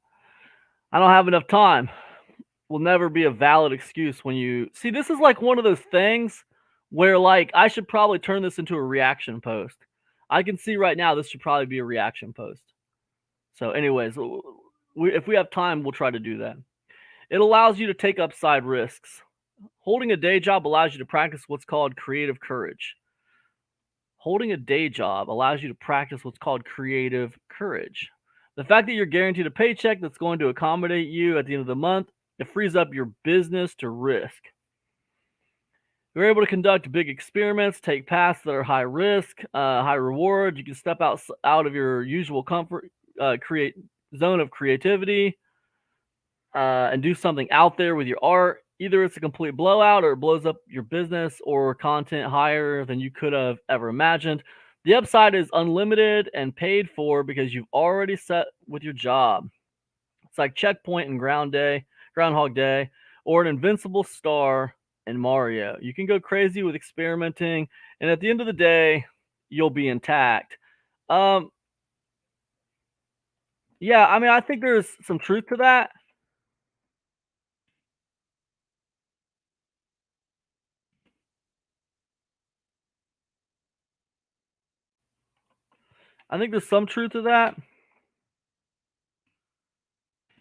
Speaker 1: I don't have enough time. Will never be a valid excuse when you see this is like one of those things where like I should probably turn this into a reaction post. I can see right now this should probably be a reaction post. So, anyways, if we have time, we'll try to do that. It allows you to take upside risks. Holding a day job allows you to practice what's called creative courage. Holding a day job allows you to practice what's called creative courage. The fact that you're guaranteed a paycheck that's going to accommodate you at the end of the month, it frees up your business to risk. You're able to conduct big experiments, take paths that are high risk, high reward. You can step out of your usual comfort, create zone of creativity, and do something out there with your art. Either it's a complete blowout or it blows up your business or content higher than you could have ever imagined. The upside is unlimited and paid for because you've already set with your job. It's like Checkpoint and Groundhog Day, or an invincible star in Mario. You can go crazy with experimenting, and at the end of the day, you'll be intact. Yeah, I mean, I think there's some truth to that. I think there's some truth to that.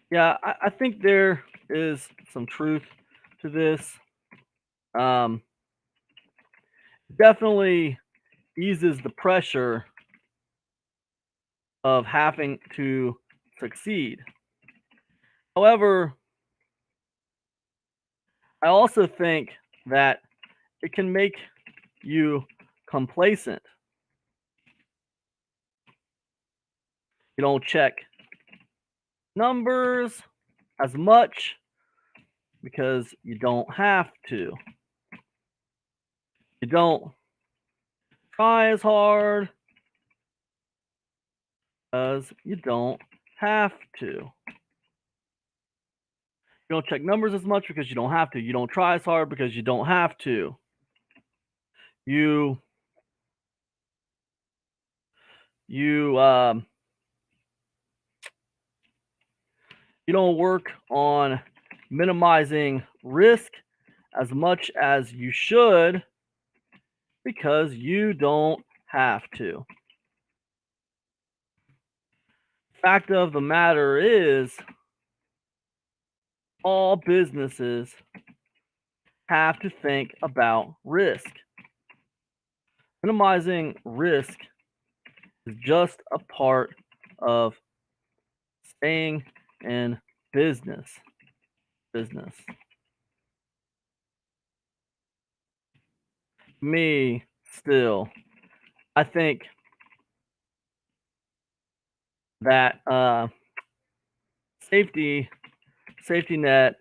Speaker 1: Yeah, I think there is some truth to this. Um, Definitely eases the pressure of having to succeed. However, I also think that it can make you complacent. You don't check numbers as much because you don't have to. You don't try as hard because you don't have to. You don't check numbers as much because you don't have to. You don't try as hard because you don't have to. You you you don't work on minimizing risk as much as you should because you don't have to. Fact of the matter is, all businesses have to think about risk. Minimizing risk is just a part of staying in business. Business. Me, still, I think that safety safety net,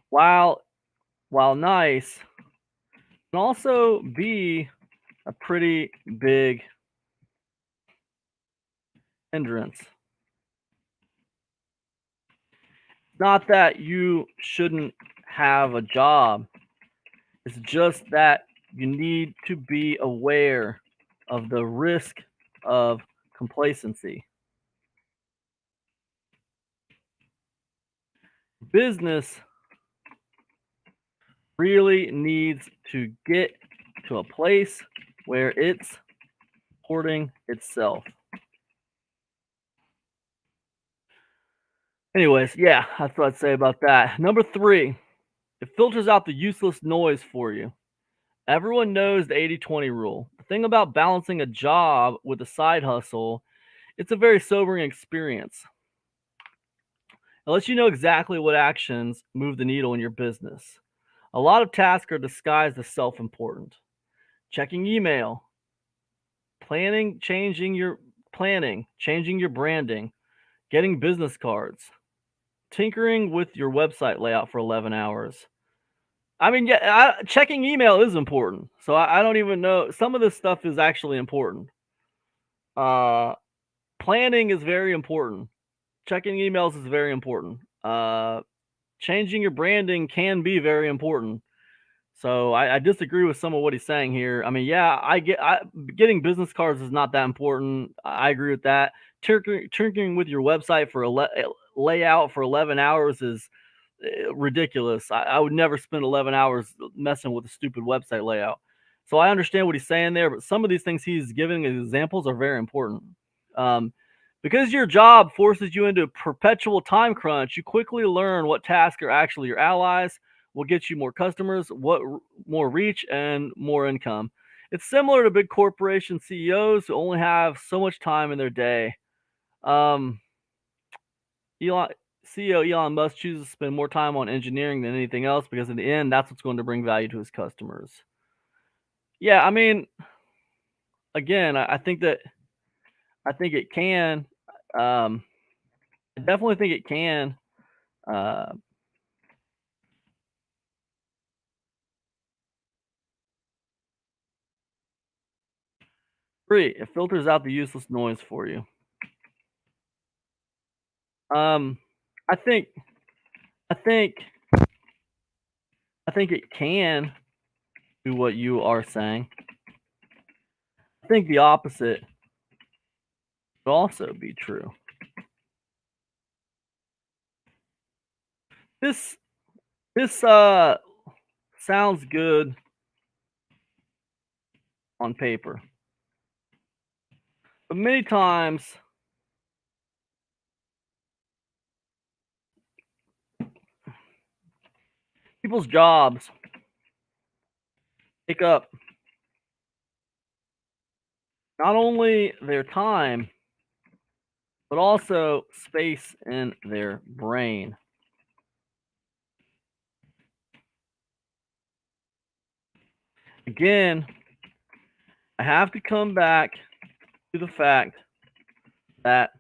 Speaker 1: while nice, can also be a pretty big hindrance. Not that you shouldn't have a job. It's just that you need to be aware of the risk of complacency. Business really needs to get to a place where it's supporting itself. Anyways, yeah, that's what I'd say about that. Number 3, it filters out the useless noise for you. Everyone knows the 80/20 rule. The thing about balancing a job with a side hustle, it's a very sobering experience. It lets you know exactly what actions move the needle in your business. A lot of tasks are disguised as self-important. Checking email, changing your branding, getting business cards, tinkering with your website layout for 11 hours. I mean, yeah, checking email is important. So I don't even know. Some of this stuff is actually important. Uh, Planning is very important. Checking emails is very important. changing your branding can be very important. So I disagree with some of what he's saying here. I mean, yeah, getting business cards is not that important. I agree with that. Tinkering with your website for layout for 11 hours is ridiculous. I would never spend 11 hours messing with a stupid website layout. So I understand what he's saying there, but some of these things he's giving as examples are very important. Um, because your job forces you into a perpetual time crunch, you quickly learn what tasks are actually your allies, will get you more customers, more reach, and more income. It's similar to big corporation CEOs who only have so much time in their day. Um, Elon CEO Elon Musk chooses to spend more time on engineering than anything else because in the end, that's what's going to bring value to his customers. Yeah, I mean, again, I think it can. Um, I definitely think it can. Uh, Three, it filters out the useless noise for you. Um, I think, I think, I think it can do what you are saying. I think the opposite would also be true. This this sounds good on paper, but many times people's jobs take up not only their time but also space in their brain. Again, I have to come back to the fact that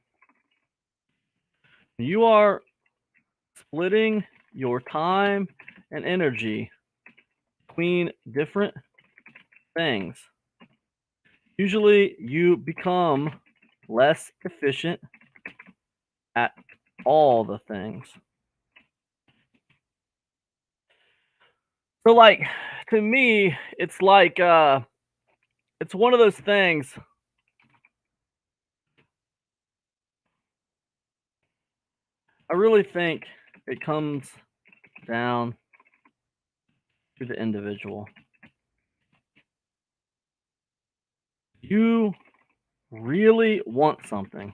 Speaker 1: you are splitting your time and energy between different things. Usually, you become less efficient at all the things. So, like, to me, it's like it's one of those things. I really think it comes down to the individual. You really want something,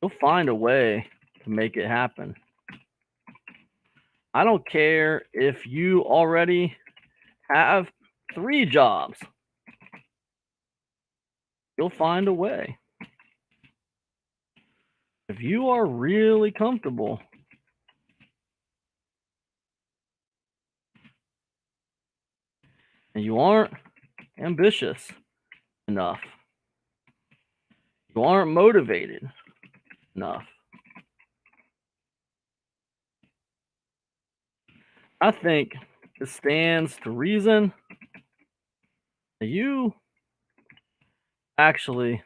Speaker 1: you'll find a way to make it happen. I don't care if you already have 3 jobs, you'll find a way. If you are really comfortable and you aren't ambitious enough, you aren't motivated enough, I think it stands to reason that you actually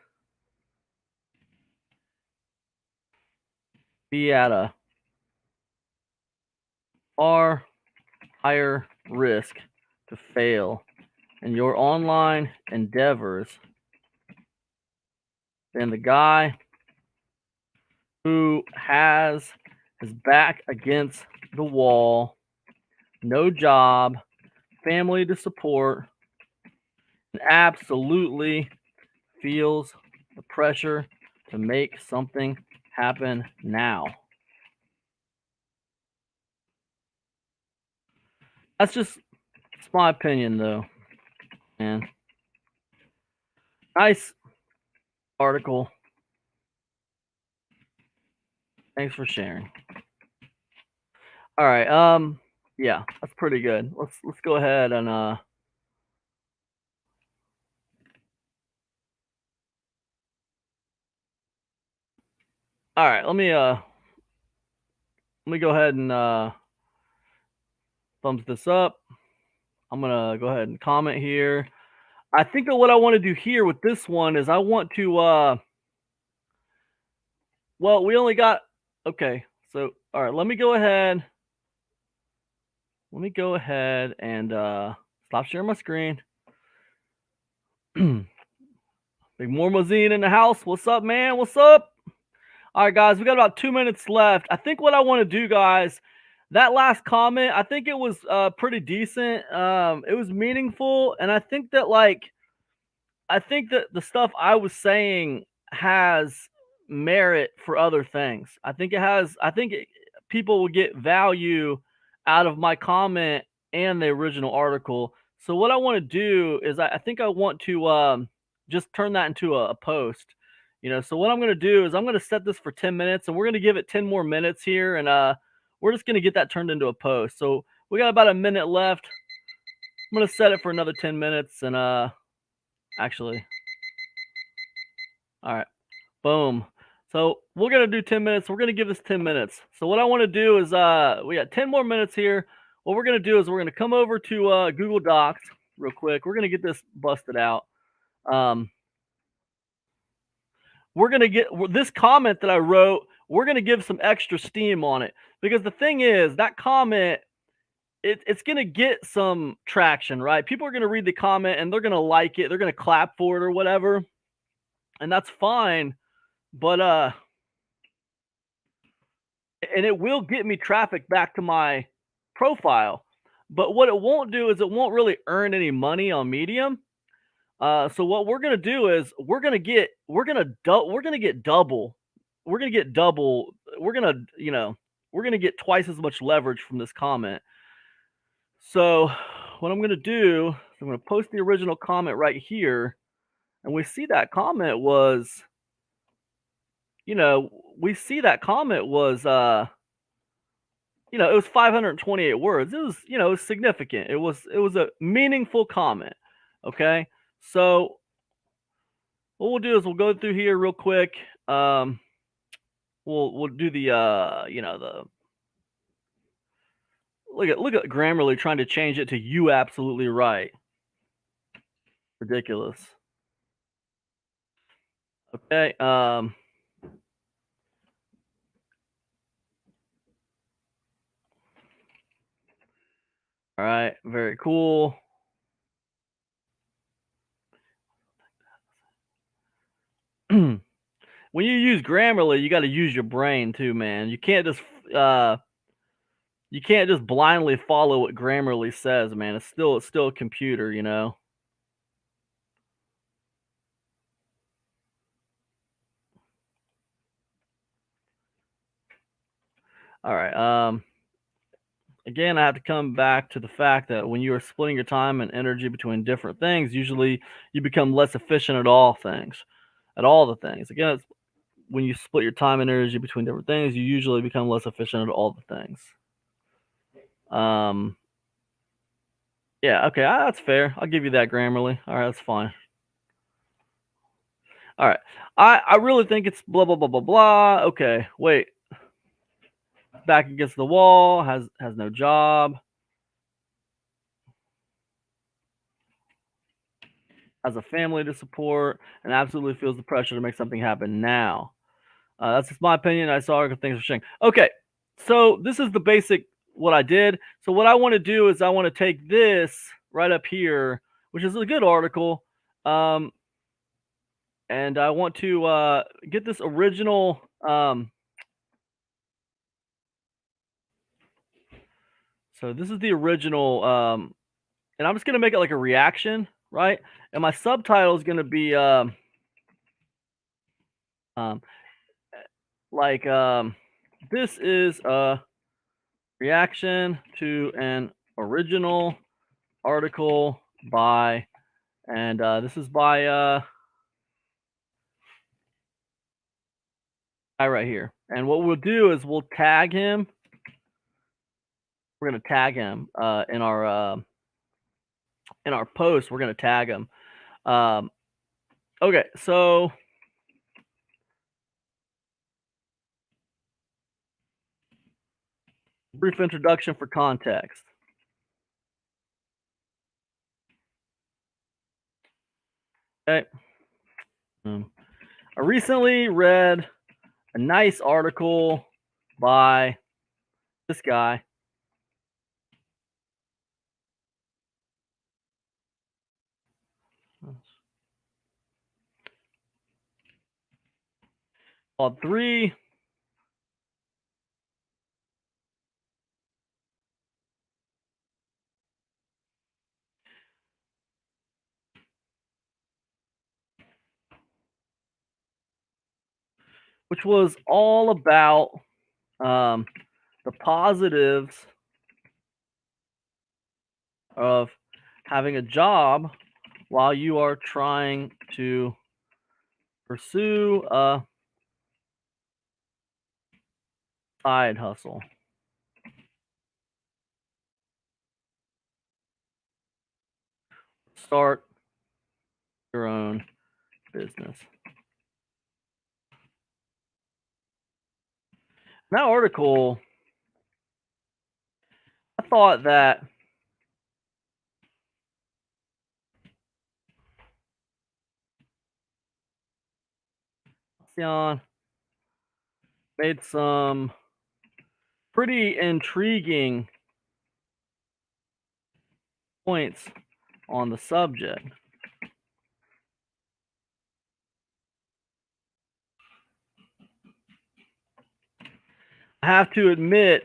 Speaker 1: be at a far higher risk to fail in your online endeavors than the guy who has his back against the wall, no job, family to support, and absolutely feels the pressure to make something happen now. That's just it's my opinion, though. And nice article. Thanks for sharing. All right. Yeah, that's pretty good. Let's go ahead and all right, let me go ahead and thumbs this up. I'm gonna go ahead and comment here. I think that what I want to do here with this one is I want to well, we only got okay, so All right, let me go ahead. Let me go ahead and stop sharing my screen. Big Mormozine in the house. What's up, man? What's up? All right, guys, we got about 2 minutes left. I think what I want to do, guys, that last comment, I think it was pretty decent. It was meaningful, and I think that the stuff I was saying has merit for other things. I think it has. People will get value out of my comment and the original article. So what I want to do is I think I want to just turn that into a post. So what I'm going to do is I'm going to set this for 10 minutes, and we're going to give it 10 more minutes here, and we're just going to get that turned into a post. So we got about a minute left. I'm going to set it for another 10 minutes, and actually, all right. Boom. So we're gonna do 10 minutes. We're gonna give this 10 minutes. So what I want to do is we got 10 more minutes here. What we're gonna do is we're gonna come over to Google Docs real quick. We're gonna get this busted out. Um, we're gonna get this comment that I wrote. We're gonna give some extra steam on it because the thing is that comment it's gonna get some traction, right? People are gonna read the comment and they're gonna like it. They're gonna clap for it or whatever, and that's fine. But and it will get me traffic back to my profile. But what it won't do is it won't really earn any money on Medium. So what we're gonna do is we're gonna get double. We're gonna get double. We're gonna we're gonna get twice as much leverage from this comment. So what I'm gonna do is I'm gonna post the original comment right here, and we see that comment was, we see that comment was it was 528 words. It was, it was significant. It was a meaningful comment. Okay. So what we'll do is we'll go through here real quick. We'll do the the look at Grammarly trying to change it to "you absolutely right." Ridiculous. Okay. All right. Very cool. When you use Grammarly, you got to use your brain too, man. You can't just blindly follow what Grammarly says, man. It's still a computer, All right. Again, I have to come back to the fact that when you are splitting your time and energy between different things, usually you become less efficient at all the things. Again, when you split your time and energy between different things, you usually become less efficient at all the things. Yeah, okay, that's fair. I'll give you that, Grammarly. All right, that's fine. All right, I really think it's blah blah blah blah blah. Okay, wait. Back against the wall, has no job, has a family to support, and absolutely feels the pressure to make something happen now. That's just my opinion. I saw things are changing. Okay, so this is the basic what I did. So what I want to do is I want to take this right up here, which is a good article, and I want to get this original. So this is the original, and I'm just gonna make it like a reaction, right? And my subtitle is gonna be um, like this is a reaction to an original article by, and this is by guy right here. And what we'll do is we'll tag him. We're gonna tag him in our post. We're gonna tag him. Okay, so brief introduction for context. Okay. I recently read a nice article by This guy. Called 3. Which was all about the positives of having a job while you are trying to pursue a side hustle. Start your own business. That article, I thought that Sion made some pretty intriguing points on the subject. I have to admit,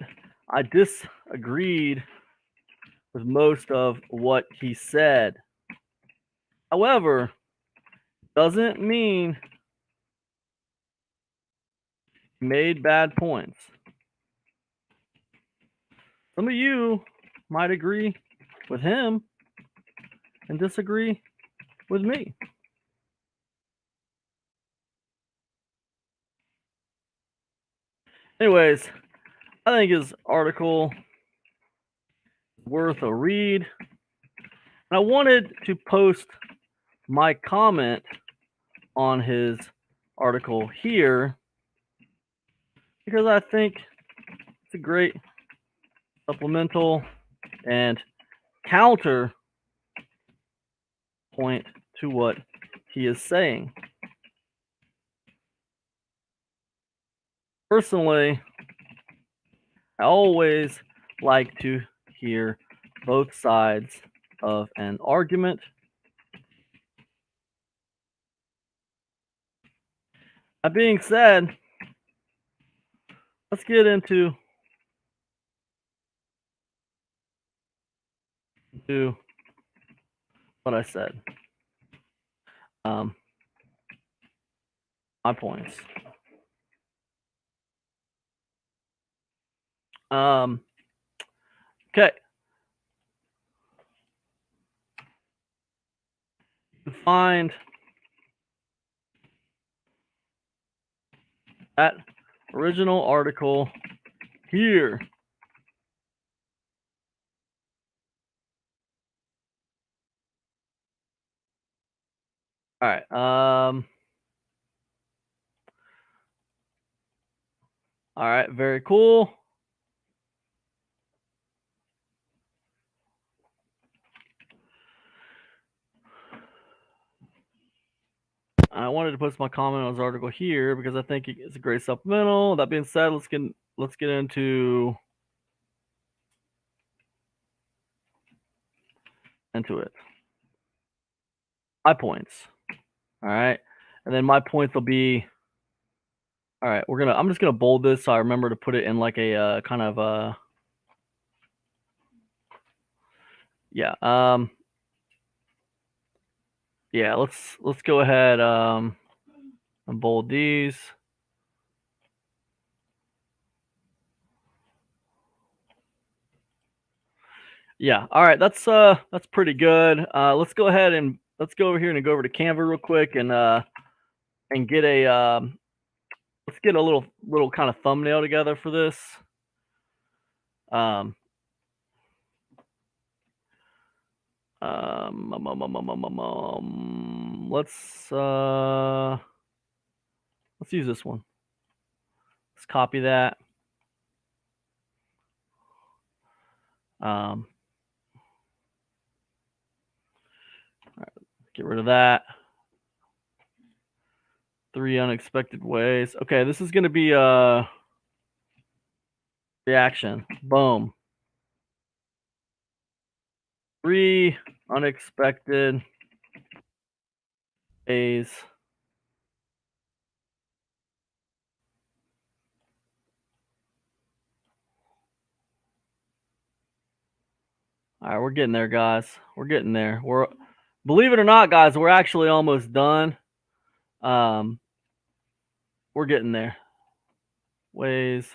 Speaker 1: I disagreed with most of what he said. However, doesn't mean he made bad points. Some of you might agree with him and disagree with me. Anyways, I think his article is worth a read. And I wanted to post my comment on his article here because I think it's a great supplemental and counter point to what he is saying. Personally, I always like to hear both sides of an argument. That being said, let's get into what I said. My points. Okay. You can find that original article here. All right. All right. Very cool. I wanted to post my comment on this article here because I think it's a great supplemental. That being said, let's get into it. My points. All right. And then my points will be, all right, I'm just gonna bold this so I remember to put it in like a kind of yeah. Yeah, let's go ahead and bold these. Yeah, all right, that's pretty good. Let's go ahead and let's go over here and go over to Canva real quick and get a let's get a little kind of thumbnail together for this. Let's use this one. Let's copy that. All right, get rid of that. 3 unexpected ways. Okay, this is going to be Reaction. Boom. 3 unexpected ways. All right, we're getting there, guys. We're getting there. Believe it or not, guys, we're actually almost done. Um, we're getting there. Ways.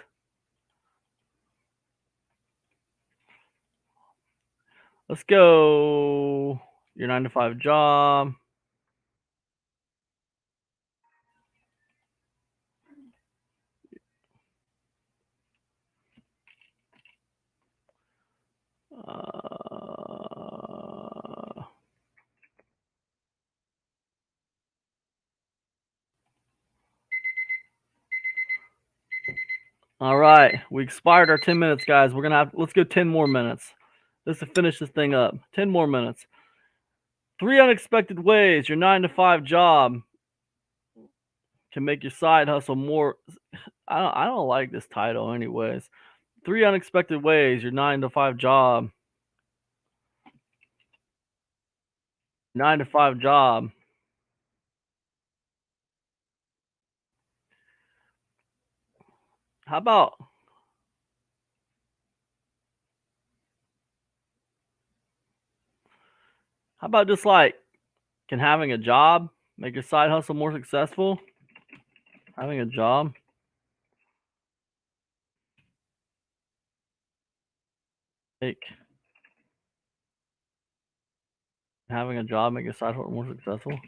Speaker 1: Let's go. Your 9 to 5 job. All right, we expired our 10 minutes, guys. Let's go 10 more minutes just to finish this thing up. 10 more minutes. 3 unexpected ways your 9 to 5 job can make your side hustle more. I don't like this title, anyways. 3 unexpected ways your 9 to 5 job. 9 to 5 job. How about just like, can having a job make your side hustle more successful? Having a job? Make having a job make your side hustle more successful?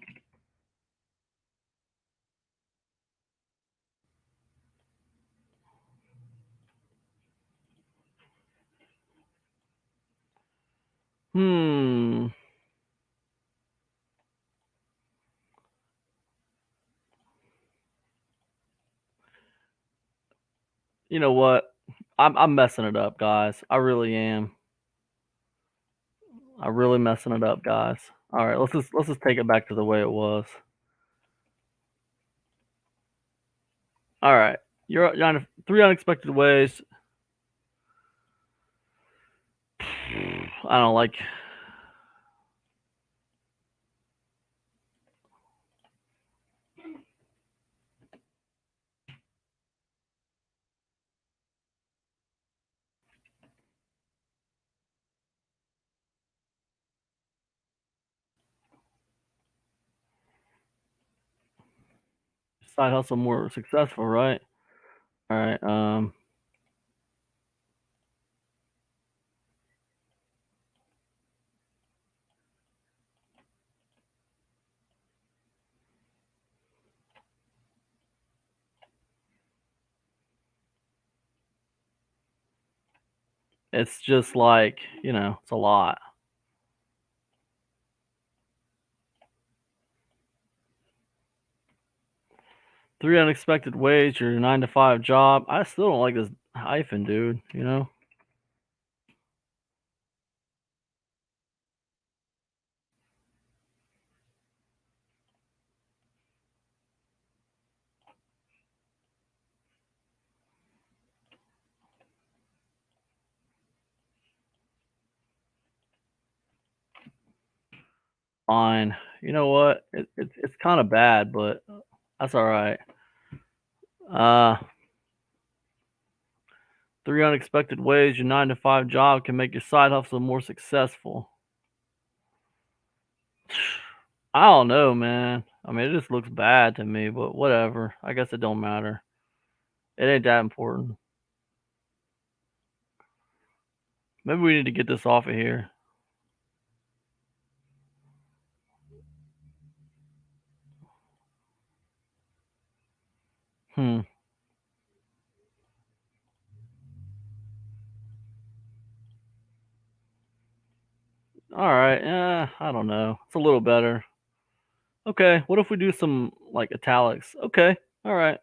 Speaker 1: Hmm. You know what? I'm messing it up, guys. I really am. I'm really messing it up, guys. All right, let's just take it back to the way it was. All right, you're on 3 unexpected ways. I don't like. Side hustle more successful, right? All right. It's just like, it's a lot. 3 unexpected ways your 9 to 5 job. I still don't like this hyphen, dude. Fine. You know what? It's kind of bad, but that's all right. Uh, 3 unexpected ways your 9 to 5 job can make your side hustle more successful. I don't know, man. I mean, it just looks bad to me, but whatever. I guess it don't matter. It ain't that important. Maybe we need to get this off of here. Hmm. All right. I don't know. It's a little better. Okay. What if we do some like italics? Okay. All right.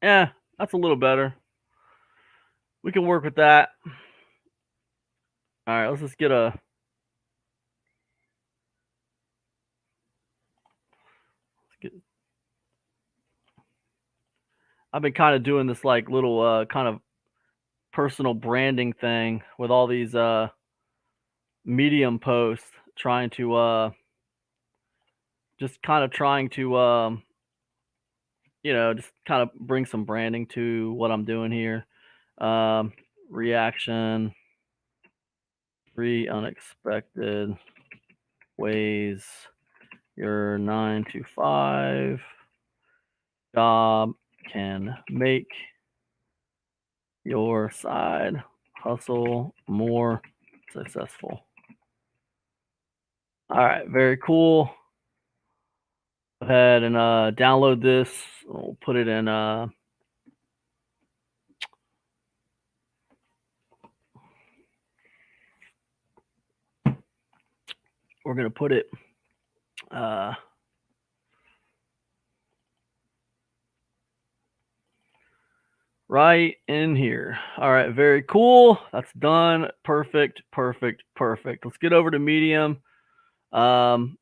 Speaker 1: Yeah, that's a little better. We can work with that. All right. Let's just get. I've been kind of doing this like little kind of personal branding thing with all these Medium posts, trying to just kind of trying to just kind of bring some branding to what I'm doing here. Um, Reaction, 3 unexpected ways your 9 to 5 job can make your side hustle more successful. All right, very cool. Go ahead and download this. We'll put it in we're gonna put it right in here. All right, very cool. That's done. Perfect, perfect, perfect. Let's get over to Medium. And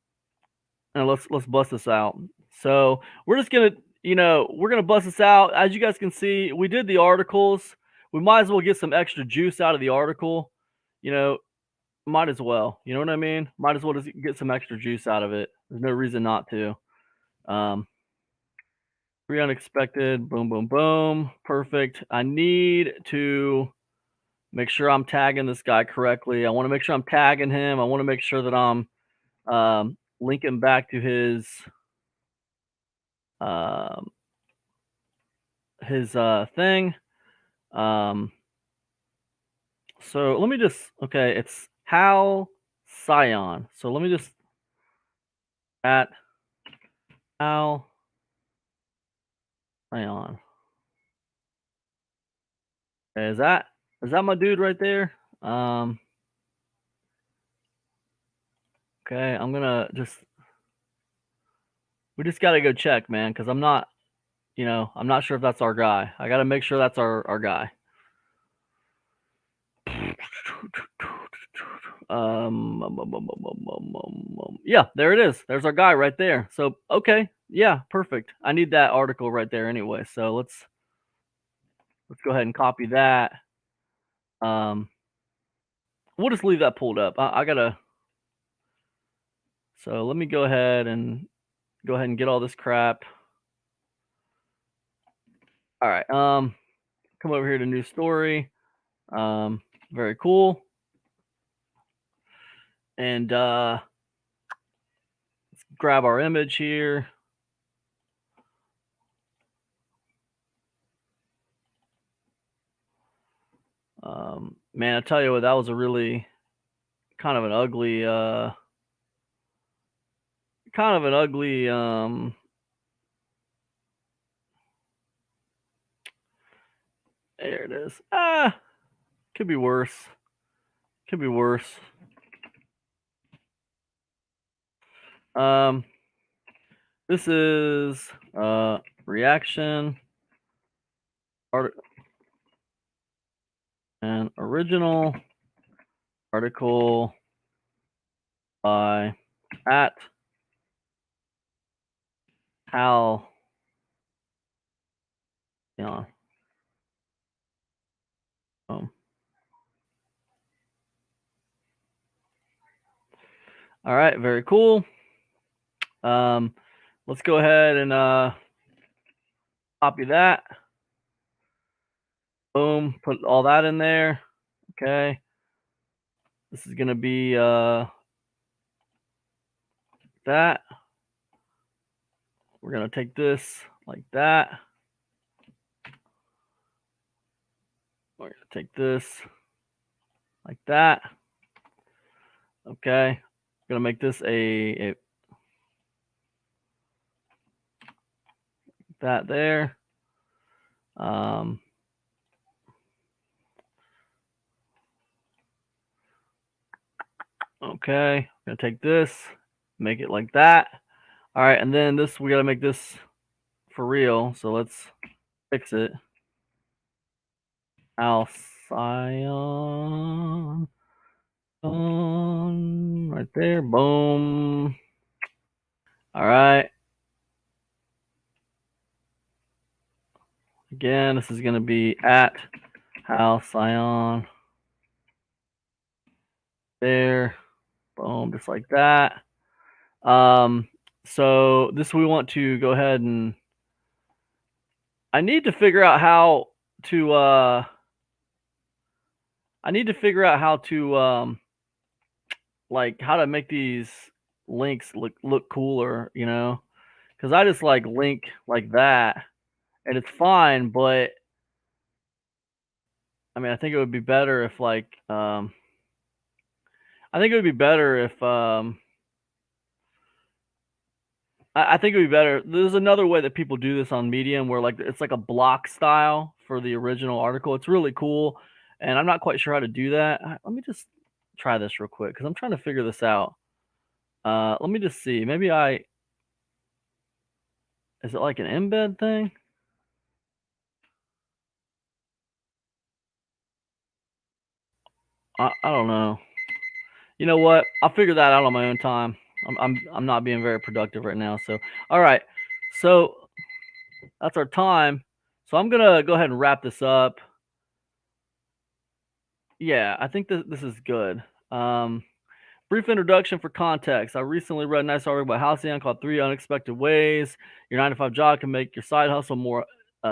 Speaker 1: let's bust this out. So we're just gonna, we're gonna bust this out. As you guys can see, we did the articles. We might as well get some extra juice out of the article. You know, might as well. You know what I mean? Might as well just get some extra juice out of it. There's no reason not to. 3 unexpected. Boom, boom, boom. Perfect. I need to make sure I'm tagging this guy correctly. I want to make sure I'm tagging him. I want to make sure that I'm linking back to um, his thing. So let me just, okay, it's Hal Scion. So let me just at Hal Scion. Okay, is that my dude right there? Okay, I'm gonna we just gotta go check, man, because I'm not sure if that's our guy. I gotta make sure that's our guy. Yeah, there it is. There's our guy right there. So okay, yeah, perfect. I need that article right there anyway. So let's go ahead and copy that. We'll just leave that pulled up. I gotta. So let me go ahead and get all this crap. All right. Come over here to new story. Very cool. And let's grab our image here. Man, I tell you what, that was a really kind of an ugly there it is. Could be worse. Could be worse. This is reaction an original article by at Hal. Yeah. All right, very cool. Let's go ahead and copy that. Boom, put all that in there. Okay. This is going to be that. We're going to take this like that. We're going to take this like that. Okay. I'm going to make this a that there. Okay. I'm going to take this, make it like that. All right. And then this, we got to make this for real. So let's fix it. Alcyon right there. Boom. All right. Again, this is going to be at Halcyon. There. Boom, just like that. So this we want to go ahead and I need to figure out how to I need to figure out how to like how to make these links look cooler, you know? Cuz I just like link like that and it's fine, but I mean, I think it would be better if like I think it would be better if I think it would be better. There's another way that people do this on Medium where like it's like a block style for the original article. It's really cool, and I'm not quite sure how to do that. Let me just try this real quick because I'm trying to figure this out. Let me just see. Maybe is it like an embed thing? I don't know. You know what? I'll figure that out on my own time. I'm not being very productive right now. So all right. So that's our time. So I'm gonna go ahead and wrap this up. Yeah, I think this is good. Brief introduction for context. I recently read a nice article about Halcyon called Three Unexpected Ways Your 9 to 5 Job Can Make Your Side Hustle More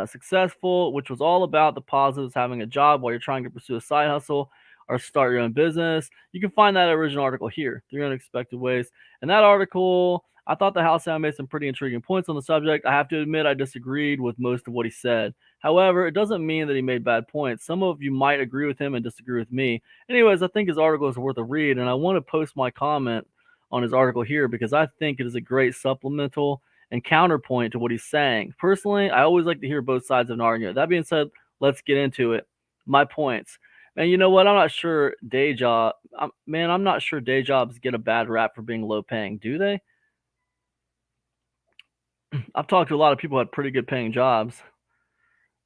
Speaker 1: Successful, which was all about the positives of having a job while you're trying to pursue a side hustle or start your own business. You can find that original article here, Three Unexpected Ways. And that article, I thought the Halcyon made some pretty intriguing points on the subject. I have to admit, I disagreed with most of what he said. However, it doesn't mean that he made bad points. Some of you might agree with him and disagree with me. Anyways, I think his article is worth a read, and I want to post my comment on his article here because I think it is a great supplemental and counterpoint to what he's saying. Personally, I always like to hear both sides of an argument. That being said, let's get into it. My points. Man, you know what? I'm not sure I'm not sure day jobs get a bad rap for being low paying. Do they? I've talked to a lot of people who had pretty good paying jobs.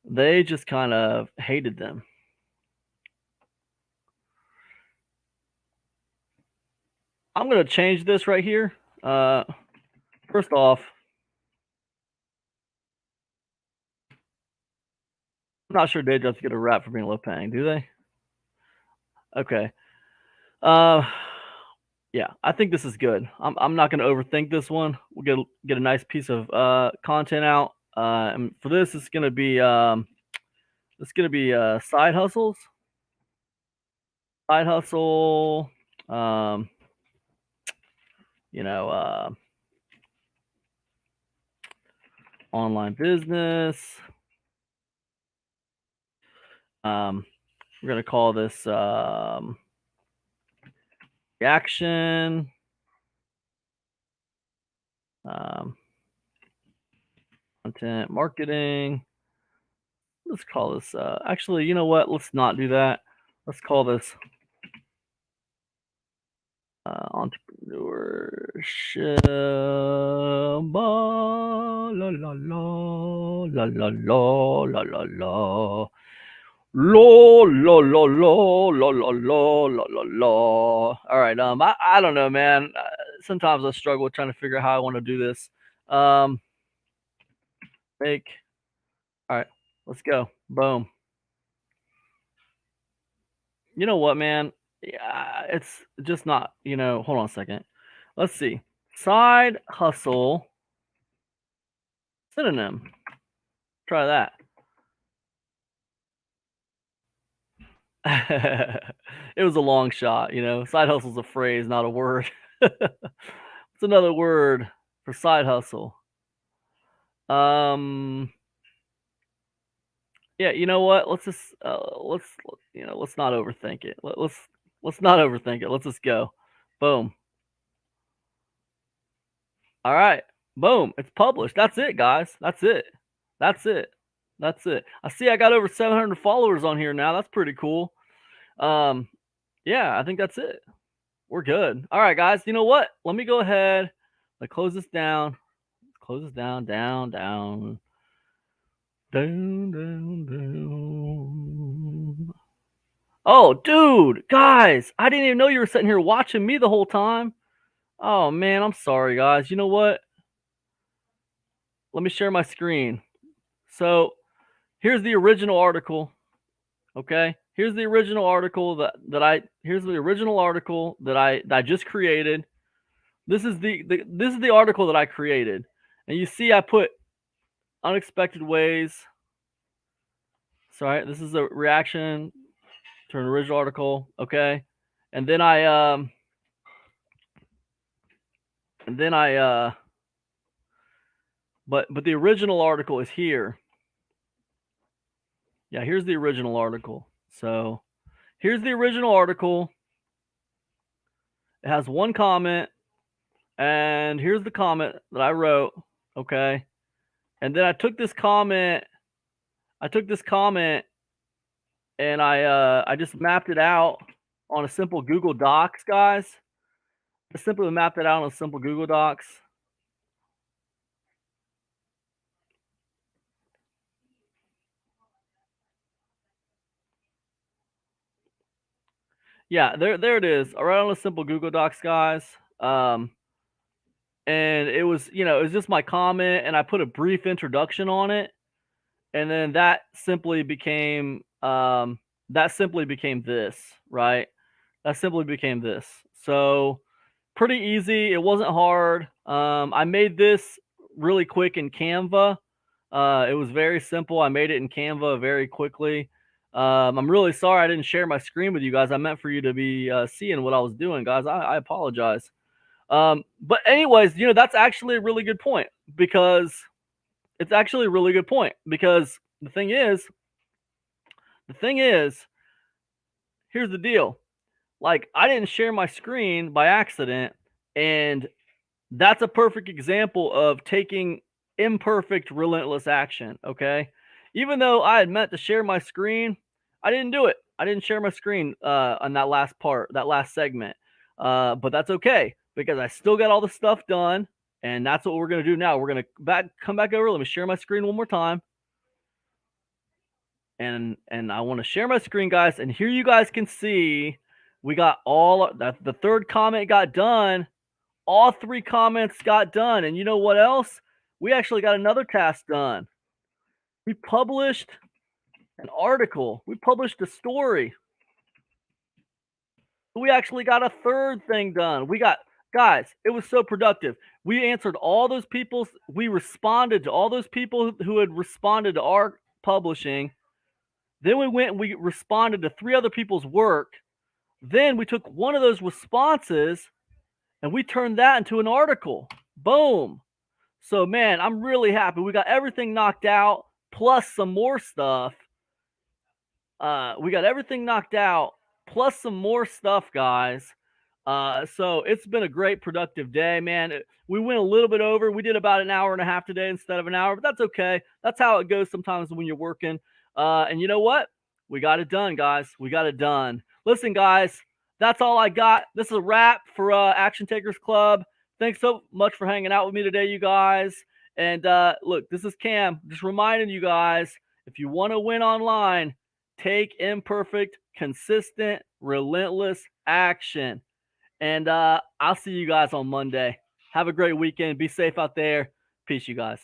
Speaker 1: They just kind of hated them. I'm going to change this right here. First off, I'm not sure day jobs get a rap for being low paying, do they? Okay. Uh, yeah, I think this is good. I'm not going to overthink this one. We'll get a nice piece of content out. And for this, it's gonna be side hustles, side hustle, um, you know, online business. We're gonna call this reaction. Content marketing. Let's call this. Actually, you know what? Let's not do that. Let's call this entrepreneurship. La la la la la la la la la. Lo lo lo lo lo lo lo lo lo lo. All right. I don't know, man. Sometimes I struggle with trying to figure out how I want to do this. Make. All right. Let's go. Boom. You know what, man? Yeah, it's just not. Hold on a second. Let's see. Side hustle synonym. Try that. It was a long shot, Side hustle's a phrase, not a word. What's another word for side hustle? Yeah, you know what? Let's just let's not overthink it. Let's not overthink it. Let's just go. Boom. All right. Boom. It's published. That's it, guys. That's it. That's it. That's it. I see I got over 700 followers on here now. That's pretty cool. Yeah, I think that's it. We're good. All right, guys. You know what? Let me go ahead. Let's close this down. Close this down, down, down. Down, down, down. Oh, dude, guys, I didn't even know you were sitting here watching me the whole time. Oh, man, I'm sorry, guys. You know what? Let me share my screen. So here's the original article. Okay, here's the original article that I just created. This is the article that I created, and you see I put unexpected ways. Sorry, this is a reaction to an original article. Okay, and then I but the original article is here. Yeah, here's the original article. So here's the original article. It has one comment, and here's the comment that I wrote. Okay, and then I took this comment. And I just mapped it out on a simple Google Docs, guys. I simply mapped it out on a simple Google Docs. Yeah, there it is. Right on a simple Google Docs, guys. Um, and it was, it was just my comment, and I put a brief introduction on it, and then that simply became this, right? That simply became this. So pretty easy. It wasn't hard. I made this really quick in Canva. It was very simple. I made it in Canva very quickly. I'm really sorry I didn't share my screen with you guys. I meant for you to be seeing what I was doing, guys. I apologize. But anyways, that's actually a really good point, because it's actually a really good point because the thing is, here's the deal. Like, I didn't share my screen by accident, and that's a perfect example of taking imperfect, relentless action. Okay. Even though I had meant to share my screen, I didn't do it. I didn't share my screen on that last part, that last segment. But that's okay because I still got all the stuff done. And that's what we're going to do now. We're going to come back over. Let me share my screen one more time. And I want to share my screen, guys. And here you guys can see we got all that. The third comment got done. All 3 comments got done. And you know what else? We actually got another task done. We published an article. We published a story. We actually got a third thing done. Guys, it was so productive. We answered all those people. We responded to all those people who had responded to our publishing. Then we went and we responded to 3 other people's work. Then we took one of those responses and we turned that into an article. Boom. So, man, I'm really happy. We got everything knocked out, plus some more stuff. We got everything knocked out, plus some more stuff, guys. So it's been a great, productive day, man. We went a little bit over. We did about an hour and a half today instead of an hour, but that's okay. That's how it goes sometimes when you're working. And you know what? We got it done, guys. We got it done. Listen, guys, that's all I got. This is a wrap for Action Takers Club. Thanks so much for hanging out with me today, you guys. And look, this is Cam, just reminding you guys, if you want to win online, take imperfect, consistent, relentless action. And I'll see you guys on Monday. Have a great weekend. Be safe out there. Peace, you guys.